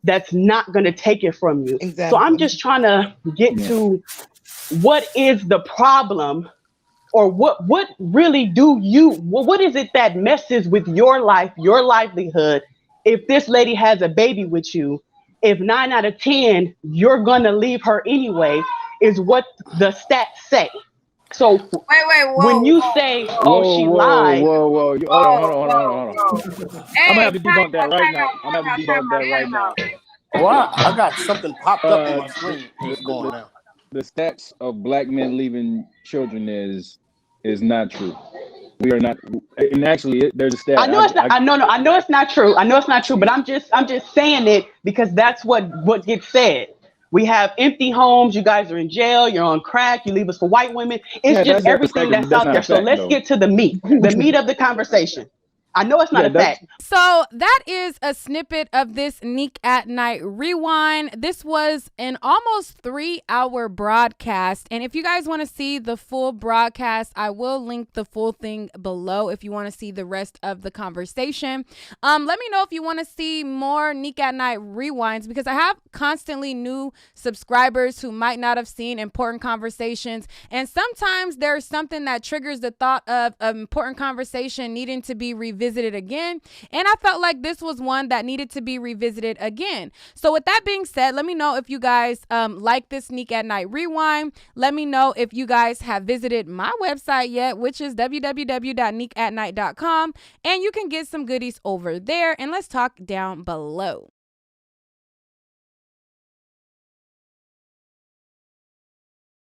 that's not going to take it from you. Exactly. So I'm just trying to get to what is the problem, or what really what is it that messes with your life, your livelihood? If this lady has a baby with you, if 9 out of 10, you're going to leave her anyway, is what the stats say. So when you say, she lied. Whoa. Hold on. I'm gonna have to debunk that right now. I'm gonna have to debunk that right now. Wow, I got something popped up on my screen. What's going on now? The stats of black men leaving children is not true. We are not, and actually, there's a stat. I know it's not. I know it's not true. I know it's not true, but I'm just saying it because that's what gets said. We have empty homes. You guys are in jail. You're on crack. You leave us for white women. It's Yeah, just that's everything facts. that's out there. Not So fact, let's though. get to the meat of the conversation. I know it's not Yeah, a that's fact. So that is a snippet of this Nique at Night rewind. This was an almost 3-hour broadcast. And if you guys want to see the full broadcast, I will link the full thing below if you want to see the rest of the conversation. Let me know if you want to see more Nique at Night rewinds, because I have constantly new subscribers who might not have seen important conversations. And sometimes there's something that triggers the thought of an important conversation needing to be revisited again, and I felt like this was one that needed to be revisited again. So with that being said, let me know if you guys like this Nique at Night rewind. Let me know if you guys have visited my website yet, which is www.niqueatnight.com, and you can get some goodies over there, and let's talk down below.